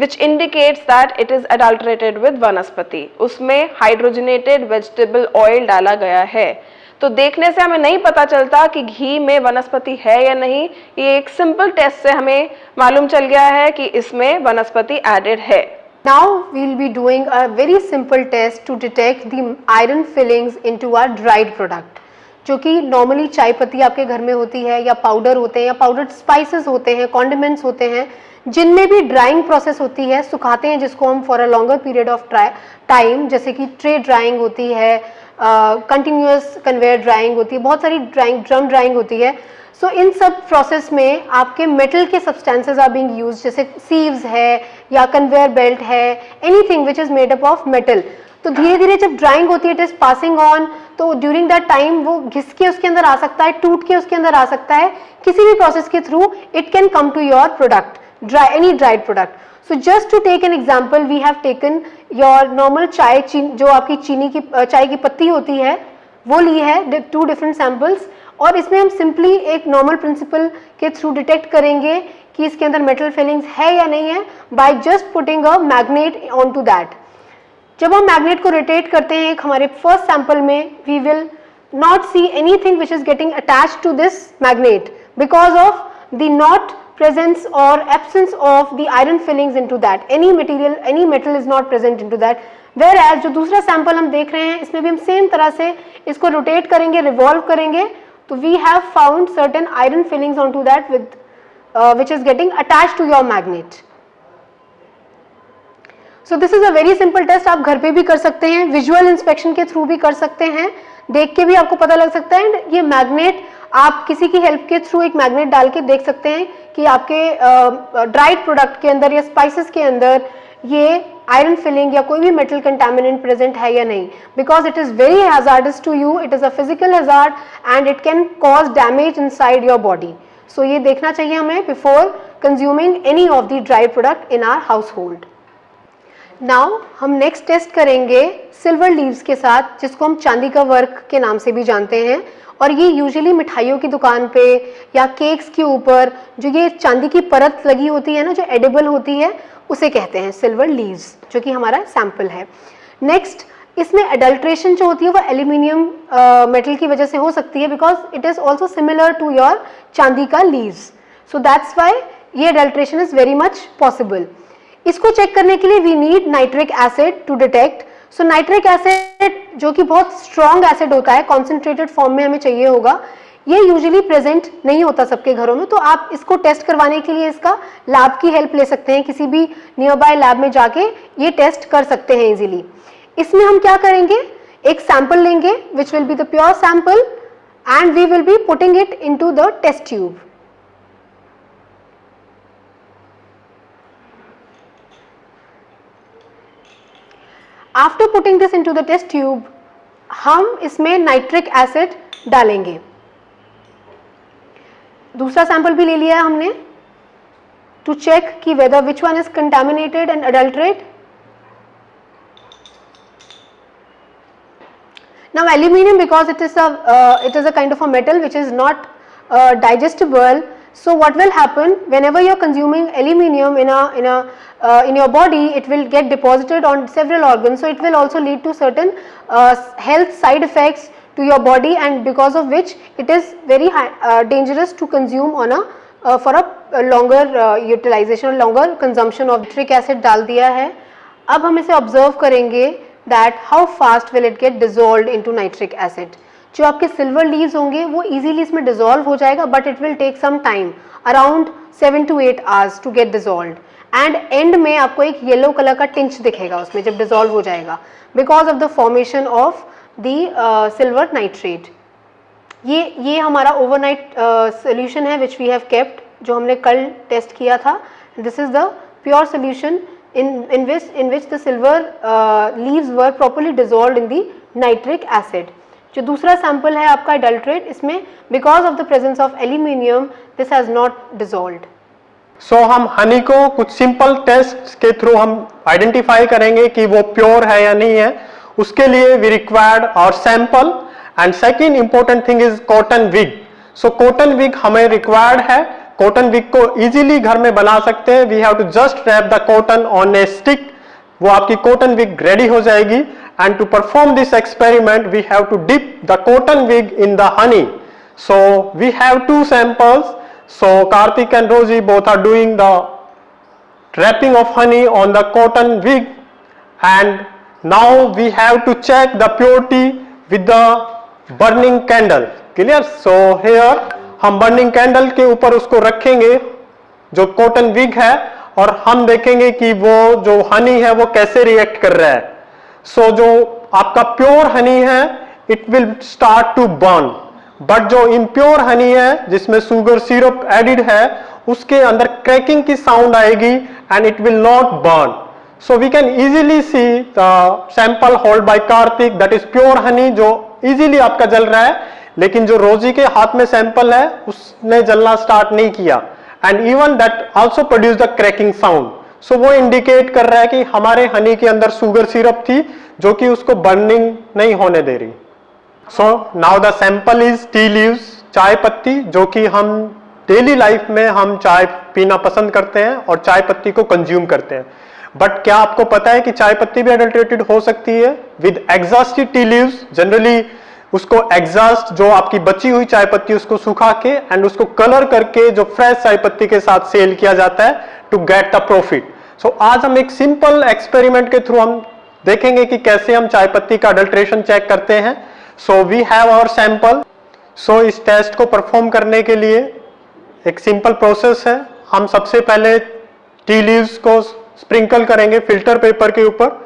which indicates that it is adulterated with Vanaspati. उसमें हाइड्रोजनेटेड वेजिटेबल ऑयल डाला गया है. तो देखने से हमें नहीं पता चलता कि घी में वनस्पति है या नहीं. ये एक सिंपल टेस्ट से हमें मालूम चल गया है कि इसमें वनस्पति एडेड है. Now we will be doing a very simple test to detect the iron fillings into our dried product, जो कि नॉर्मली चाय पत्ती आपके घर में होती है या पाउडर होते हैं या पाउडर्ड स्पाइसेस होते हैं, कॉन्डिमेंट्स होते हैं, जिनमें भी ड्राइंग प्रोसेस होती है, सुखाते हैं जिसको हम for a longer period of time, जैसे कि ट्रे ड्राइंग होती है, कंटिन्यूअस कन्वेयर ड्राइंग होती है, बहुत सारी ड्राइंग, ड्रम ड्राइंग होती है. सो इन सब प्रोसेस में आपके मेटल के सब्सटेंसेस आर बीइंग यूज्ड, जैसे सीव्स है या कन्वेयर बेल्ट है, anything which is made up of metal. तो धीरे धीरे जब ड्राइंग होती है, इट इज पासिंग ऑन, तो ड्यूरिंग दैट टाइम वो घिस के उसके अंदर आ सकता है, टूट के उसके अंदर आ सकता है, किसी भी प्रोसेस के through it can come to your product, any dried product. So just to take an example, we have taken your normal चाय, जो आपकी चीनी की चाय की पत्ती होती है वो ली है, 2 different samples, और इसमें हम सिंपली एक नॉर्मल प्रिंसिपल के थ्रू डिटेक्ट करेंगे कि इसके अंदर मेटल फिलिंग्स है या नहीं है, by just putting a magnet on to that. जब हम मैग्नेट को रोटेट करते हैं हमारे फर्स्ट सैंपल में, we will not see anything which is getting attached to this magnet because of the not presence or absence of the iron fillings into that. Any material, any metal is not present into that. Whereas जो दूसरा sample हम देख रहे हैं इसमें भी हम same तरह से इसको रोटेट करेंगे, रिवॉल्व करेंगे, तो we have found certain iron fillings onto that with which is getting attached to your magnet. So this is a very simple test. आप घर पे भी कर सकते हैं, विजुअल इंस्पेक्शन के थ्रू भी कर सकते हैं, देख के भी आपको पता लग सकता है. ये मैग्नेट आप किसी की हेल्प के थ्रू एक मैग्नेट डाल के देख सकते हैं कि आपके ड्राइड प्रोडक्ट के अंदर या स्पाइसेस के अंदर ये आयरन फिलिंग या कोई भी मेटल कंटामिनेंट प्रेजेंट है या नहीं, because it is very hazardous to you, it is a physical hazard and it can cause damage inside your body. So ये देखना चाहिए हमें before consuming any of the dry product in our household. Now हम next test करेंगे silver leaves के साथ, जिसको हम चांदी का वर्क के नाम से भी जानते हैं. और ये यूजुअली मिठाइयों की दुकान पे या केक्स के ऊपर जो ये चांदी की परत लगी होती है ना, जो एडिबल होती है, उसे कहते हैं सिल्वर लीव्स, जो कि हमारा सैंपल है. नेक्स्ट, इसमें अडल्ट्रेशन जो होती है वो एल्यूमिनियम मेटल की वजह से हो सकती है, because it is also similar to your चांदी का लीव्स. सो दैट्स वाई ये adulteration is very much possible. इसको चेक करने के लिए we need nitric acid to detect. So nitric acid जो कि बहुत स्ट्रॉन्ग एसिड होता है, कॉन्सेंट्रेटेड फॉर्म में हमें चाहिए होगा. ये यूजुअली प्रेजेंट नहीं होता सबके घरों में, तो आप इसको टेस्ट करवाने के लिए इसका लैब की हेल्प ले सकते हैं. किसी भी नियर बाय लैब में जाके ये टेस्ट कर सकते हैं इजीली. इसमें हम क्या करेंगे, एक सैंपल लेंगे which will be the pure sample and we will be putting it into the test tube. After putting this into the test tube हम इसमें नाइट्रिक एसिड डालेंगे. दूसरा सैंपल भी ले लिया है हमने टू चेक कि whether which one is contaminated and adulterate. Now aluminium, because it is a kind of a metal which is not digestible. So what will happen whenever you are consuming aluminium in your body, it will get deposited on several organs. So it will also lead to certain health side effects to your body, and because of which it is very dangerous to consume on for a longer utilization, longer consumption of nitric acid. डाल दिया है. अब हम इसे observe करेंगे that how fast will it get dissolved into nitric acid. जो आपके silver leaves होंगे वो easily इसमें dissolve हो जाएगा, but it will take some time, around 7 to 8 hours to get dissolved. And end में आपको एक येलो कलर का टिंच दिखेगा उसमें जब dissolve हो जाएगा, because of the formation of the silver nitrate. ये हमारा overnight solution है which we have kept, जो हमने कल टेस्ट किया था. This is the pure solution in which the silver leaves were properly dissolved in the nitric acid. जो दूसरा सैंपल है आपका adulterate, इसमें because of the presence of aluminium this has not dissolved. So हम हनी को कुछ सिंपल टेस्ट के through हम आइडेंटिफाई करेंगे कि वो प्योर है या नहीं है. उसके लिए we required our sample, and second important thing is cotton wig. So cotton wig हमें required है. कॉटन विग को इजीली घर में बना सकते हैं. We have to just wrap the cotton on a stick, वो आपकी कॉटन विग रेडी हो जाएगी. And to perform this experiment we have to dip the cotton wig in the honey. So we have 2 samples. So Kartik and Rosie both are doing the wrapping of honey on the cotton wig, and now we have to check the purity with the burning candle. Clear? So here हम burning candle के ऊपर उसको रखेंगे जो cotton wig है, और हम देखेंगे कि वो जो हनी है वो कैसे रिएक्ट कर रहा है. सो जो आपका प्योर हनी है it will start to burn, but जो इम्प्योर हनी है जिसमें शुगर सिरप एडिड है उसके अंदर क्रैकिंग की साउंड आएगी and it will not burn. So we can easily see the sample hold by Kartik, that is pure honey जो easily आपका जल रहा है. लेकिन जो रोजी के हाथ में सैंपल है उसने जलना स्टार्ट नहीं किया, and even that also produce the crackling sound. So वो इंडिकेट कर रहा है कि हमारे हनी के अंदर शुगर सिरप थी जो कि उसको बर्निंग नहीं होने दे रही. So now the sample is tea leaves, चाय पत्ती, जो कि हम डेली लाइफ में हम चाय पीना पसंद करते हैं और चाय पत्ती को कंज्यूम करते हैं. बट क्या आपको पता है कि चाय पत्ती भी अडल्टरेटेड हो सकती है with exhausted tea leaves? Generally उसको एग्जॉस्ट जो आपकी बची हुई चाय पत्ती उसको सुखा के एंड उसको कलर करके जो फ्रेश चाय पत्ती के साथ सेल किया जाता है टू गेट द प्रॉफिट। सो आज हम एक सिंपल एक्सपेरिमेंट के थ्रू हम देखेंगे कि कैसे हम चाय पत्ती का अडल्ट्रेशन चेक करते हैं। So we have our sample. So इस टेस्ट को परफॉर्म करने के लिए एक सिंपल प्रोसेस है। हम सबसे पहले टी लीव्स को स्प्रिंकल करेंगे फिल्टर पेपर के ऊपर।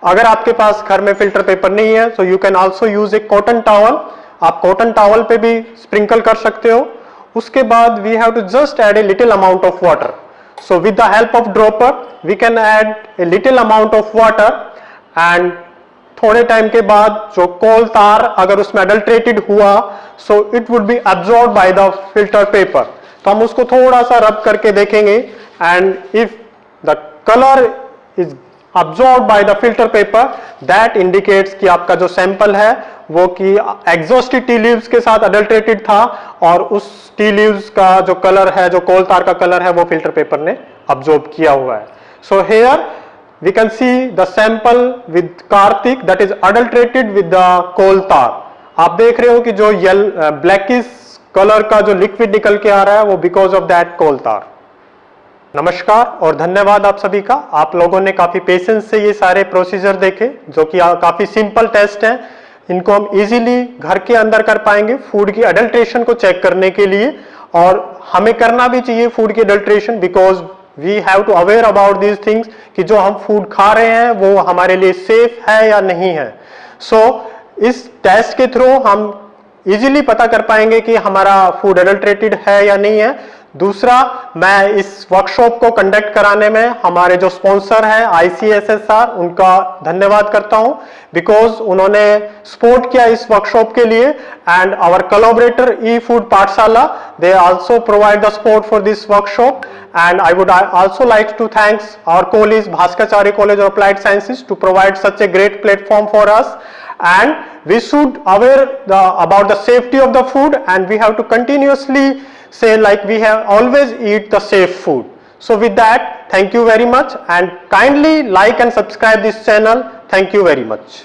अगर आपके पास घर में फिल्टर पेपर नहीं है so you can also use a cotton towel. आप कॉटन टॉवल पे भी स्प्रिंकल कर सकते हो। उसके बाद we have to just add a little amount of water. So with the help of dropper we can add a little amount of water and थोड़े time के बाद जो कोल तार अगर उसमें अडल्ट्रेटेड हुआ so it would be absorb by the filter paper. तो हम उसको थोड़ा सा रब करके देखेंगे and if the colour is absorbed by the filter paper that indicates कि आपका जो सैंपल है वो कि एग्जॉस्टेड टी लीव्स के साथ अडल्ट्रेटेड था और उस टी लीव्स का जो कलर है जो कोल तार का कलर है वो फिल्टर पेपर ने अब्जॉर्ब किया हुआ है। So here we can see the sample with Kartik that is adulterated with the coal tar. आप देख रहे हो कि जो ब्लैकिश कलर का जो लिक्विड निकल के आ रहा है वो बिकॉज ऑफ दैट कोल तार। नमस्कार और धन्यवाद आप सभी का। आप लोगों ने काफी पेशेंस से ये सारे प्रोसीजर देखे जो कि काफी सिंपल टेस्ट हैं। इनको हम इजीली घर के अंदर कर पाएंगे फूड की अडल्ट्रेशन को चेक करने के लिए। और हमें करना भी चाहिए फूड की adulteration because we have to aware about these things कि जो हम फूड खा रहे हैं वो हमारे लिए सेफ है या नहीं है। सो इस टेस्ट के थ्रू हम इजीली पता कर पाएंगे कि हमारा फूड अडल्ट्रेटेड है या नहीं है। दूसरा, मैं इस वर्कशॉप को कंडक्ट कराने में हमारे जो स्पॉन्सर हैं ICSSR उनका धन्यवाद करता हूं बिकॉज उन्होंने सपोर्ट किया इस वर्कशॉप के लिए and our collaborator e food Pathshala they also provide the support for this workshop and I would also like to thanks our college Bhaskaracharya college of applied sciences to provide such a great platform for us and we should aware about the safety of the food and we have to continuously say like we have always eat the safe food. So with that, thank you very much and kindly like and subscribe this channel. Thank you very much.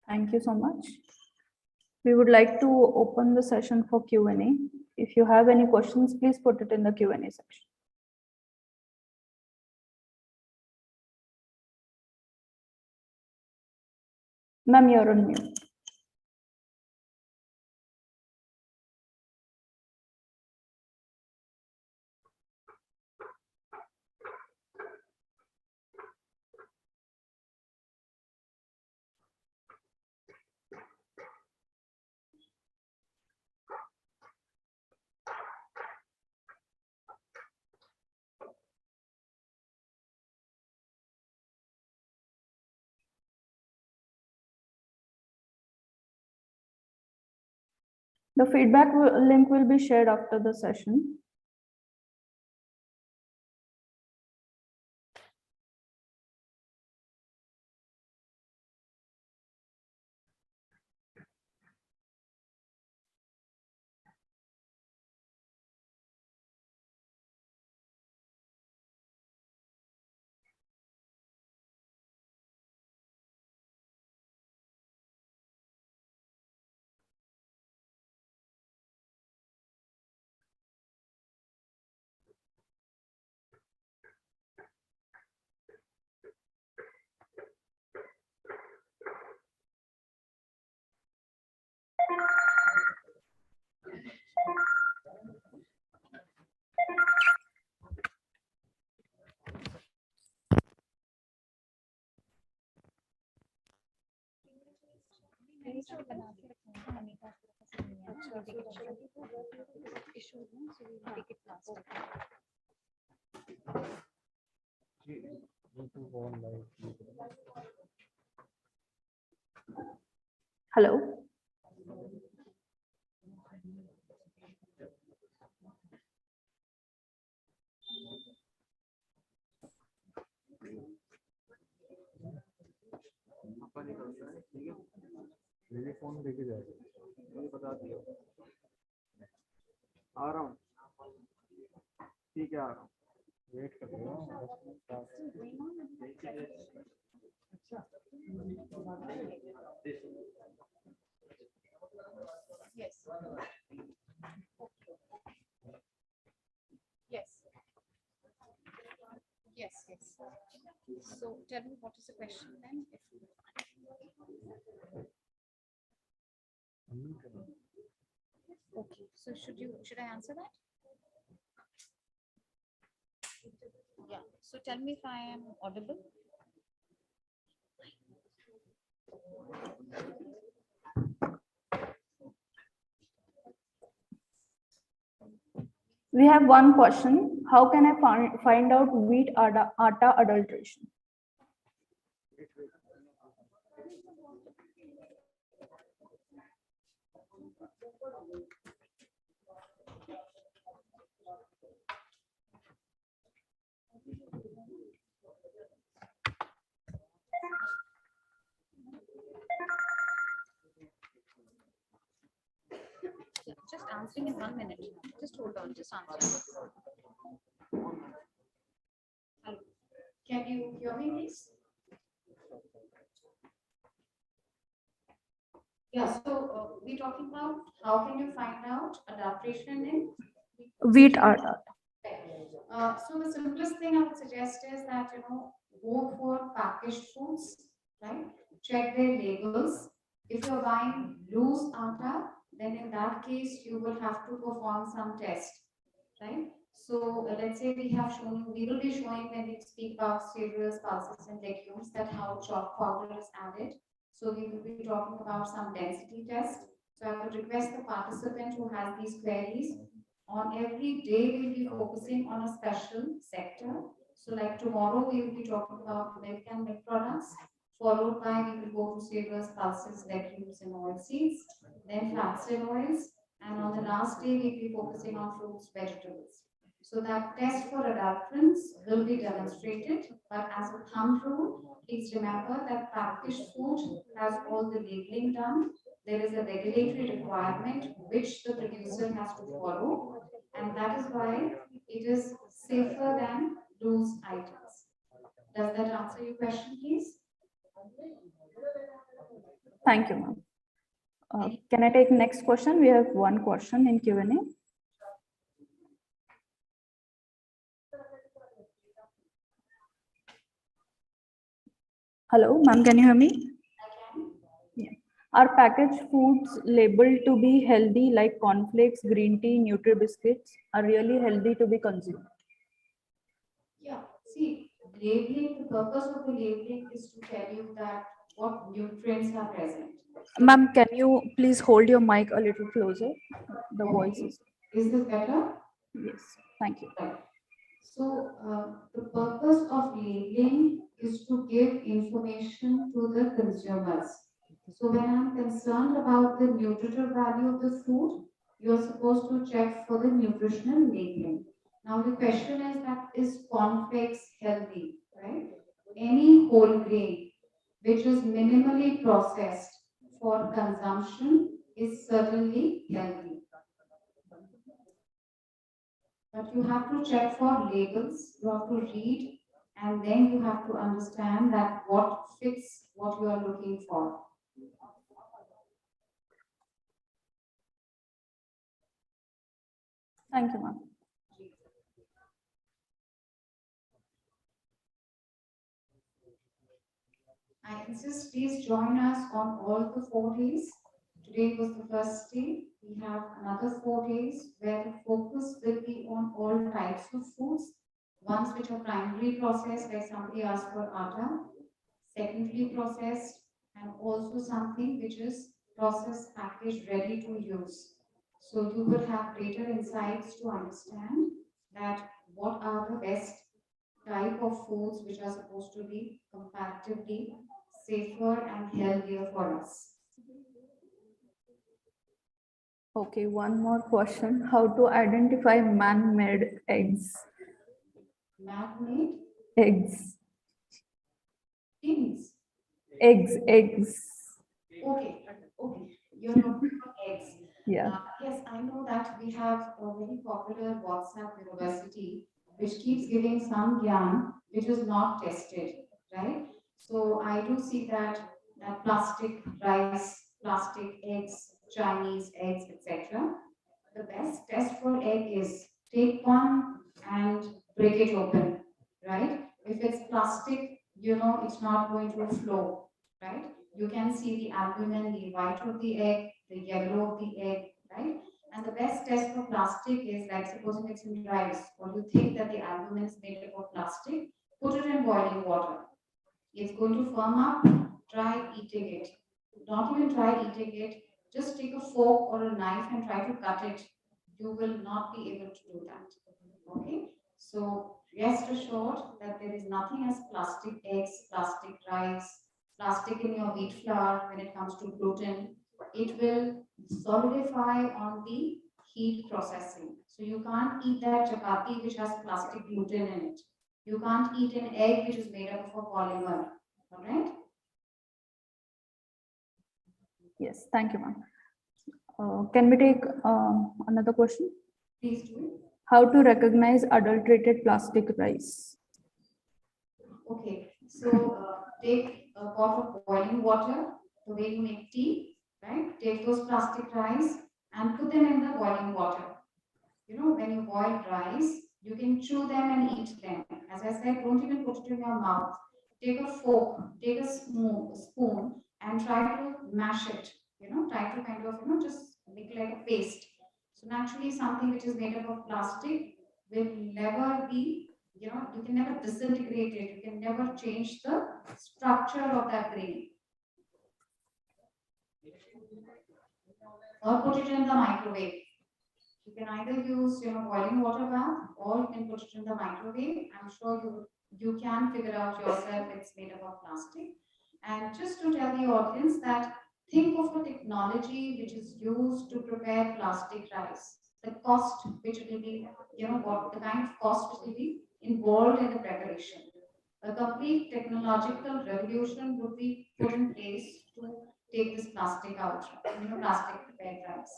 Thank you so much. We would like to open the session for Q&A. If you have any questions, please put it in the Q&A section. Ma'am, you're on mute. The feedback link will be shared after the session. Hello. Phone लेके जाएगा मुझे बता दिया आ रहा हूँ ठीक है आ रहा हूँ वेट कर रहा हूँ Yes. Yes. Yes, yes. So tell me, what is the question then? Okay, so should I answer that? Yeah, so tell me if I am audible. We have one question. How can I find out wheat atta adulteration? Just answering in 1 minute. Just hold on, just answer. Hello. Can you hear me, please? Yeah, so we're talking about how can you find out adulteration in Wheat atta. So the simplest thing I would suggest is that, go for packaged foods, right? Check their labels. If you're buying loose atta, then in that case, you will have to perform some test, right? So let's say we will be showing when we speak about cereals, pulses, and legumes that how chalk powder is added. So we will be talking about some density test. So I would request the participant who has these queries, on every day we'll be focusing on a special sector. So like tomorrow we will be talking about milk and milk products, followed by we will go to cereals, pulses, legumes, and oilseeds, then fats and oils, and on the last day we'll be focusing on fruits, vegetables. So that test for adulterants will be demonstrated, but as a thumb rule, please remember that packaged food has all the labeling done. There is a regulatory requirement which the producer has to follow, and that is why it is safer than loose items. Does that answer your question, please? Thank you, ma'am. Can I take next question? We have one question in Q&A. Hello, ma'am, can you hear me? Yeah. Are packaged foods labeled to be healthy, like cornflakes, green tea, Nutri biscuits, are really healthy to be consumed? Yeah, see, labeling, the purpose of the labeling is to tell you that what nutrients are present. Ma'am, can you please hold your mic a little closer? The voice is. Is this better? Yes, thank you. Right. So the purpose of labeling is to give information to the consumers. So when I'm concerned about the nutritive value of the food, you're supposed to check for the nutritional labeling. Now the question is that is cornflakes healthy, right? Any whole grain which is minimally processed for consumption is certainly healthy. But you have to check for labels, you have to read, and then you have to understand that what fits what you are looking for. Thank you, ma'am. I insist, please join us on all the 4 days. Today was the first day. We have another 4 days where the focus will be on all types of foods. Ones which are primarily processed, like somebody asked for atta, secondary processed, and also something which is processed, packaged, ready to use. So you will have greater insights to understand that what are the best type of foods which are supposed to be comparatively safer and healthier for us. Okay, one more question. How to identify man-made eggs? Man-made? Eggs. Eggs. Eggs. Okay, okay. You're talking about eggs. Yeah. Yes, I know that we have a very popular WhatsApp university which keeps giving some gyan which is not tested, right? So I do see that plastic rice, plastic eggs, Chinese eggs, etc. The best test for egg is take one and break it open, right? If it's plastic, it's not going to flow, right? You can see the albumin, the white of the egg, the yellow of the egg, right? And the best test for plastic is like supposing it's in rice, or you think that the albumin is made up of plastic, put it in boiling water. It's going to firm up, try eating it. Not even try eating it, just take a fork or a knife and try to cut it. You will not be able to do that. Okay? So rest assured that there is nothing as plastic eggs, plastic rice, plastic in your wheat flour when it comes to gluten. It will solidify on the heat processing. So you can't eat that chapati which has plastic gluten in it. You can't eat an egg which is made up of a polymer. All right? Yes, thank you, ma'am. Can we take another question? Please do. How to recognize adulterated plastic rice? Okay, so take a pot of boiling water, the way you make tea, right? Take those plastic rice and put them in the boiling water. When you boil rice, you can chew them and eat them. As I said, don't even put it in your mouth. Take a fork, take a spoon and try to mash it. Try to kind of, just make it like a paste. So naturally something which is made up of plastic will never be, you can never disintegrate it. You can never change the structure of that grain. Or put it in the microwave. You can either use, boiling water bath, or you can put it in the microwave. I'm sure you can figure out yourself it's made up of plastic. And just to tell the audience that think of a technology which is used to prepare plastic rice. The cost which will be, what the kind of cost which will be involved in the preparation. A complete technological revolution would be put in place to take this plastic out, plastic prepared rice.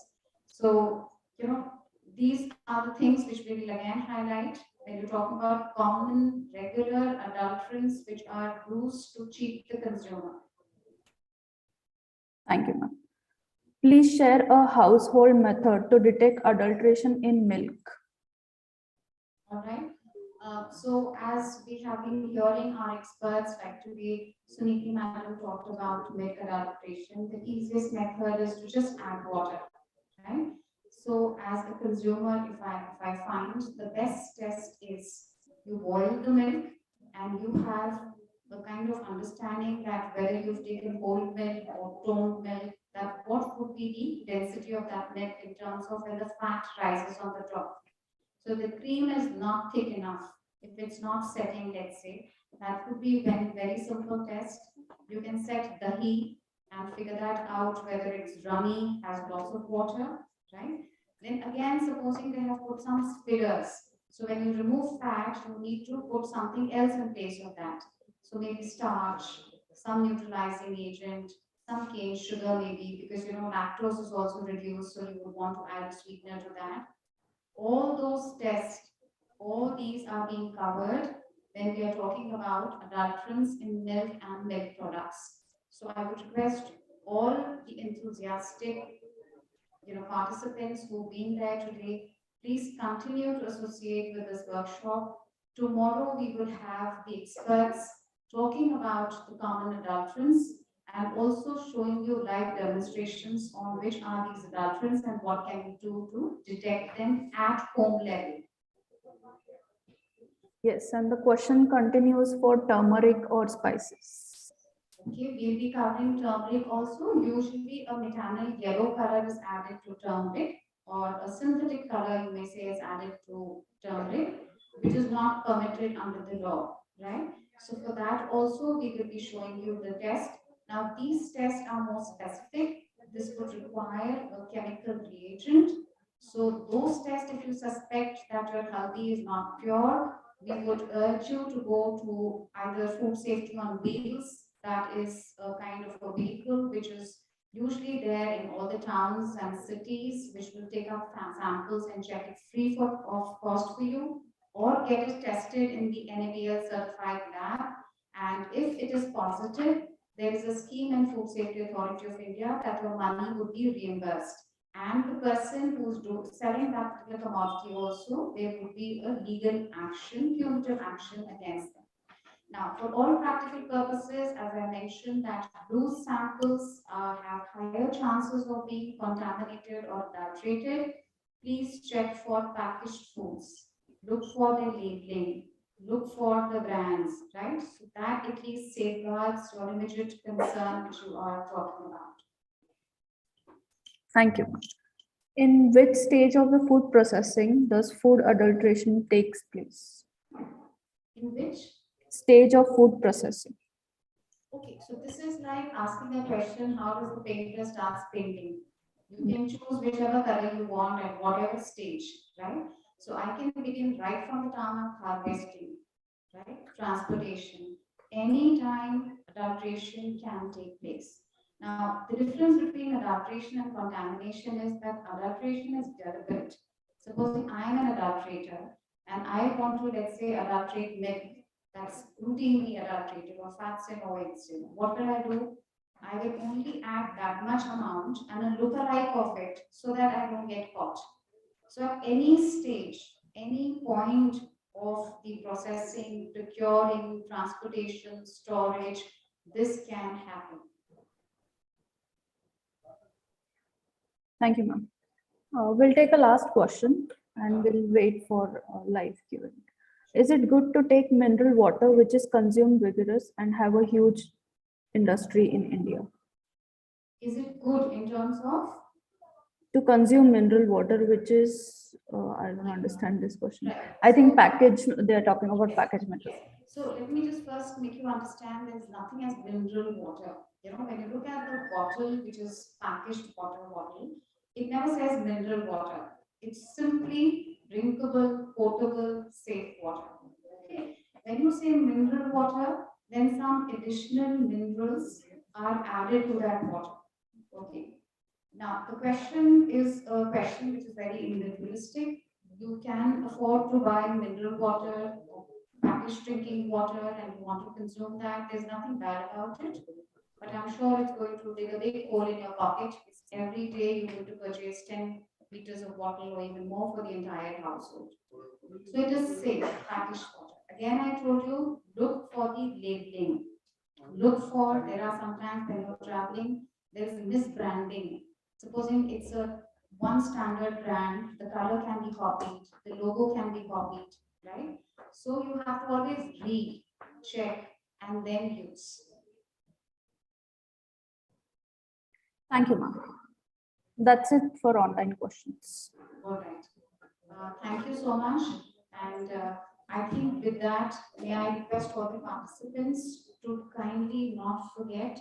So, these are the things which we will again highlight when you talk about common, regular adulterants which are used to cheat the consumer. Thank you, ma'am. Please share a household method to detect adulteration in milk. All right. So as we have been hearing our experts, like today, Suniti Madam talked about milk adulteration. The easiest method is to just add water, right? So as a consumer, if I find the best test is you boil the milk and you have the kind of understanding that whether you've taken whole milk or toned milk, that what would be the density of that milk in terms of when the fat rises on the top. So the cream is not thick enough. If it's not setting, let's say, that could be a very simple test. You can set the heat and figure that out whether it's runny, has lots of water, right? Then again, supposing they have put some spinners. So when you remove fat, you need to put something else in place of that. So maybe starch, some neutralizing agent, some cane sugar maybe, because lactose is also reduced, so you would want to add a sweetener to that. All those tests, all these are being covered when we are talking about adulterants in milk and milk products. So I would request all the enthusiastic participants who've been there today, please continue to associate with this workshop. Tomorrow we will have the experts talking about the common adulterants and also showing you live demonstrations on which are these adulterants and what can we do to detect them at home level. Yes, and the question continues for turmeric or spices. Okay, we'll be covering turmeric also. Usually a methanol yellow color is added to turmeric, or a synthetic color you may say is added to turmeric, which is not permitted under the law, right? So for that also we will be showing you the test. Now these tests are more specific. This would require a chemical reagent. So those tests, if you suspect that your healthy is not pure, we would urge you to go to either food safety on wheels. That is a kind of a vehicle which is usually there in all the towns and cities, which will take up samples and check it free of cost for you, or get it tested in the NABL certified lab And if it is positive, there is a scheme in Food Safety Authority of India that your money would be reimbursed. And the person who's selling that particular commodity also, there would be a legal action, punitive action against them. Now, for all practical purposes, as I mentioned, that loose samples have higher chances of being contaminated or adulterated. Please check for packaged foods. Look for the labeling. Look for the brands, right? So that at least safeguards your immediate concern which you are talking about. Thank you. In which stage of the food processing does food adulteration takes place? In which stage of food processing? Okay, so this is like asking a question, how does the painter starts painting? You can choose whichever color you want at whatever stage, right? So I can begin right from the time of harvesting, right? Transportation. Any time adulteration can take place. Now, the difference between adulteration and contamination is that adulteration is deliberate. Supposing I am an adulterator and I want to, let's say, adulterate milk that's routinely adulterated or fats and oils. What will I do? I will only add that much amount and a lookalike of it so that I don't get caught. So at any stage, any point of the processing, procuring, transportation, storage, this can happen. Thank you, ma'am. We'll take a last question and we'll wait for live Q&A. Is it good to take mineral water which is consumed vigorous and have a huge industry in India? Is it good in terms of? To consume mineral water which is, I don't understand this question. Right. I think package, they're talking about packaged mineral. So let me just first make you understand there's nothing as mineral water. You know, when you look at the bottle, which is packaged water bottle, it never says mineral water. It's simply drinkable, potable, safe water. Okay. When you say mineral water, then some additional minerals are added to that water. Okay. Now, the question is a question which is very individualistic. You can afford to buy mineral water, packaged drinking water, and you want to consume that. There's nothing bad about it. But I'm sure it's going to dig a big hole in your pocket. Every day you're going to purchase 10 liters of bottle or even more for the entire household. So it is safe, packaged water. Again, I told you, look for the labeling. Look for, there are sometimes when you're traveling, there is misbranding. Supposing it's a one standard brand, the color can be copied, the logo can be copied, right? So you have to always read, check, and then use. Thank you, ma'am. That's it for online questions. All right. Thank you so much. And I think with that, may I request all the participants to kindly not forget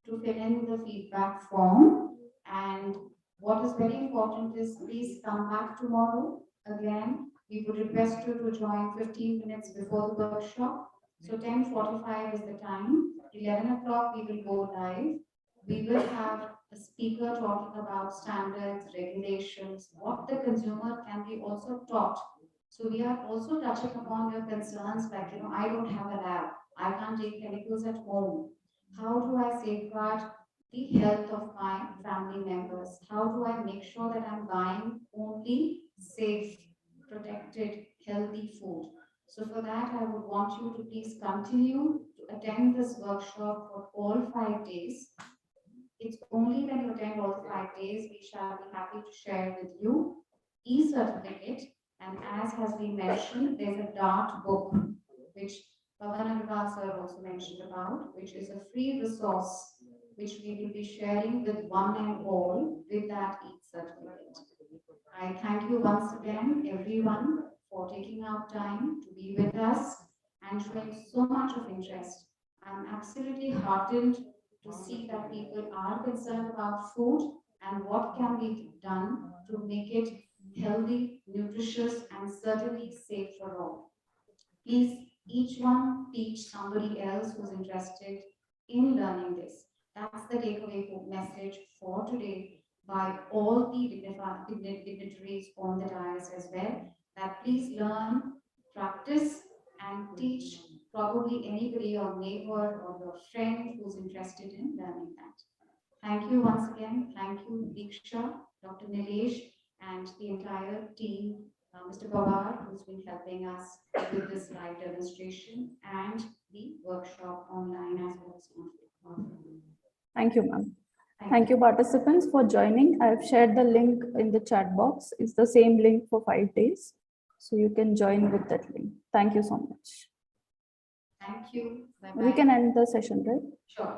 to fill in the feedback form. And what is very important is please come back tomorrow. Again, we would request you to join 15 minutes before the workshop. So 10:45 is the time. 11 o'clock we will go live. We will have a speaker talking about standards, regulations, what the consumer can be also taught. So we are also touching upon your concerns like, I don't have a lab. I can't take chemicals at home. How do I safeguard the health of my family members? How do I make sure that I'm buying only safe, protected, healthy food? So for that, I would want you to please continue to attend this workshop for all 5 days. It's only when you attend all 5 days, we shall be happy to share with you e-certificate. And as has been mentioned, there's a DART book, which Vanaspati sir also mentioned about, which is a free resource, which we will be sharing with one and all with that e-certificate. I thank you once again, everyone, for taking out time to be with us and showing so much of interest. I'm absolutely heartened to see that people are concerned about food and what can be done to make it healthy, nutritious, and certainly safe for all. Please, each one teach somebody else who's interested in learning this. That's the takeaway message for today by all the dignitaries on the dais as well, that please learn, practice, and teach probably anybody, your neighbor or your friend who's interested in learning that. Thank you once again. Thank you, Diksha, Dr. Nilesh, and the entire team, Mr. Pawar, who's been helping us with this live demonstration and the workshop online as well as offline. Thank you, ma'am. Thank you, participants, for joining. I have shared the link in the chat box. It's the same link for 5 days. So you can join with that link. Thank you so much. Thank you. Bye-bye. We can end the session, right? Sure.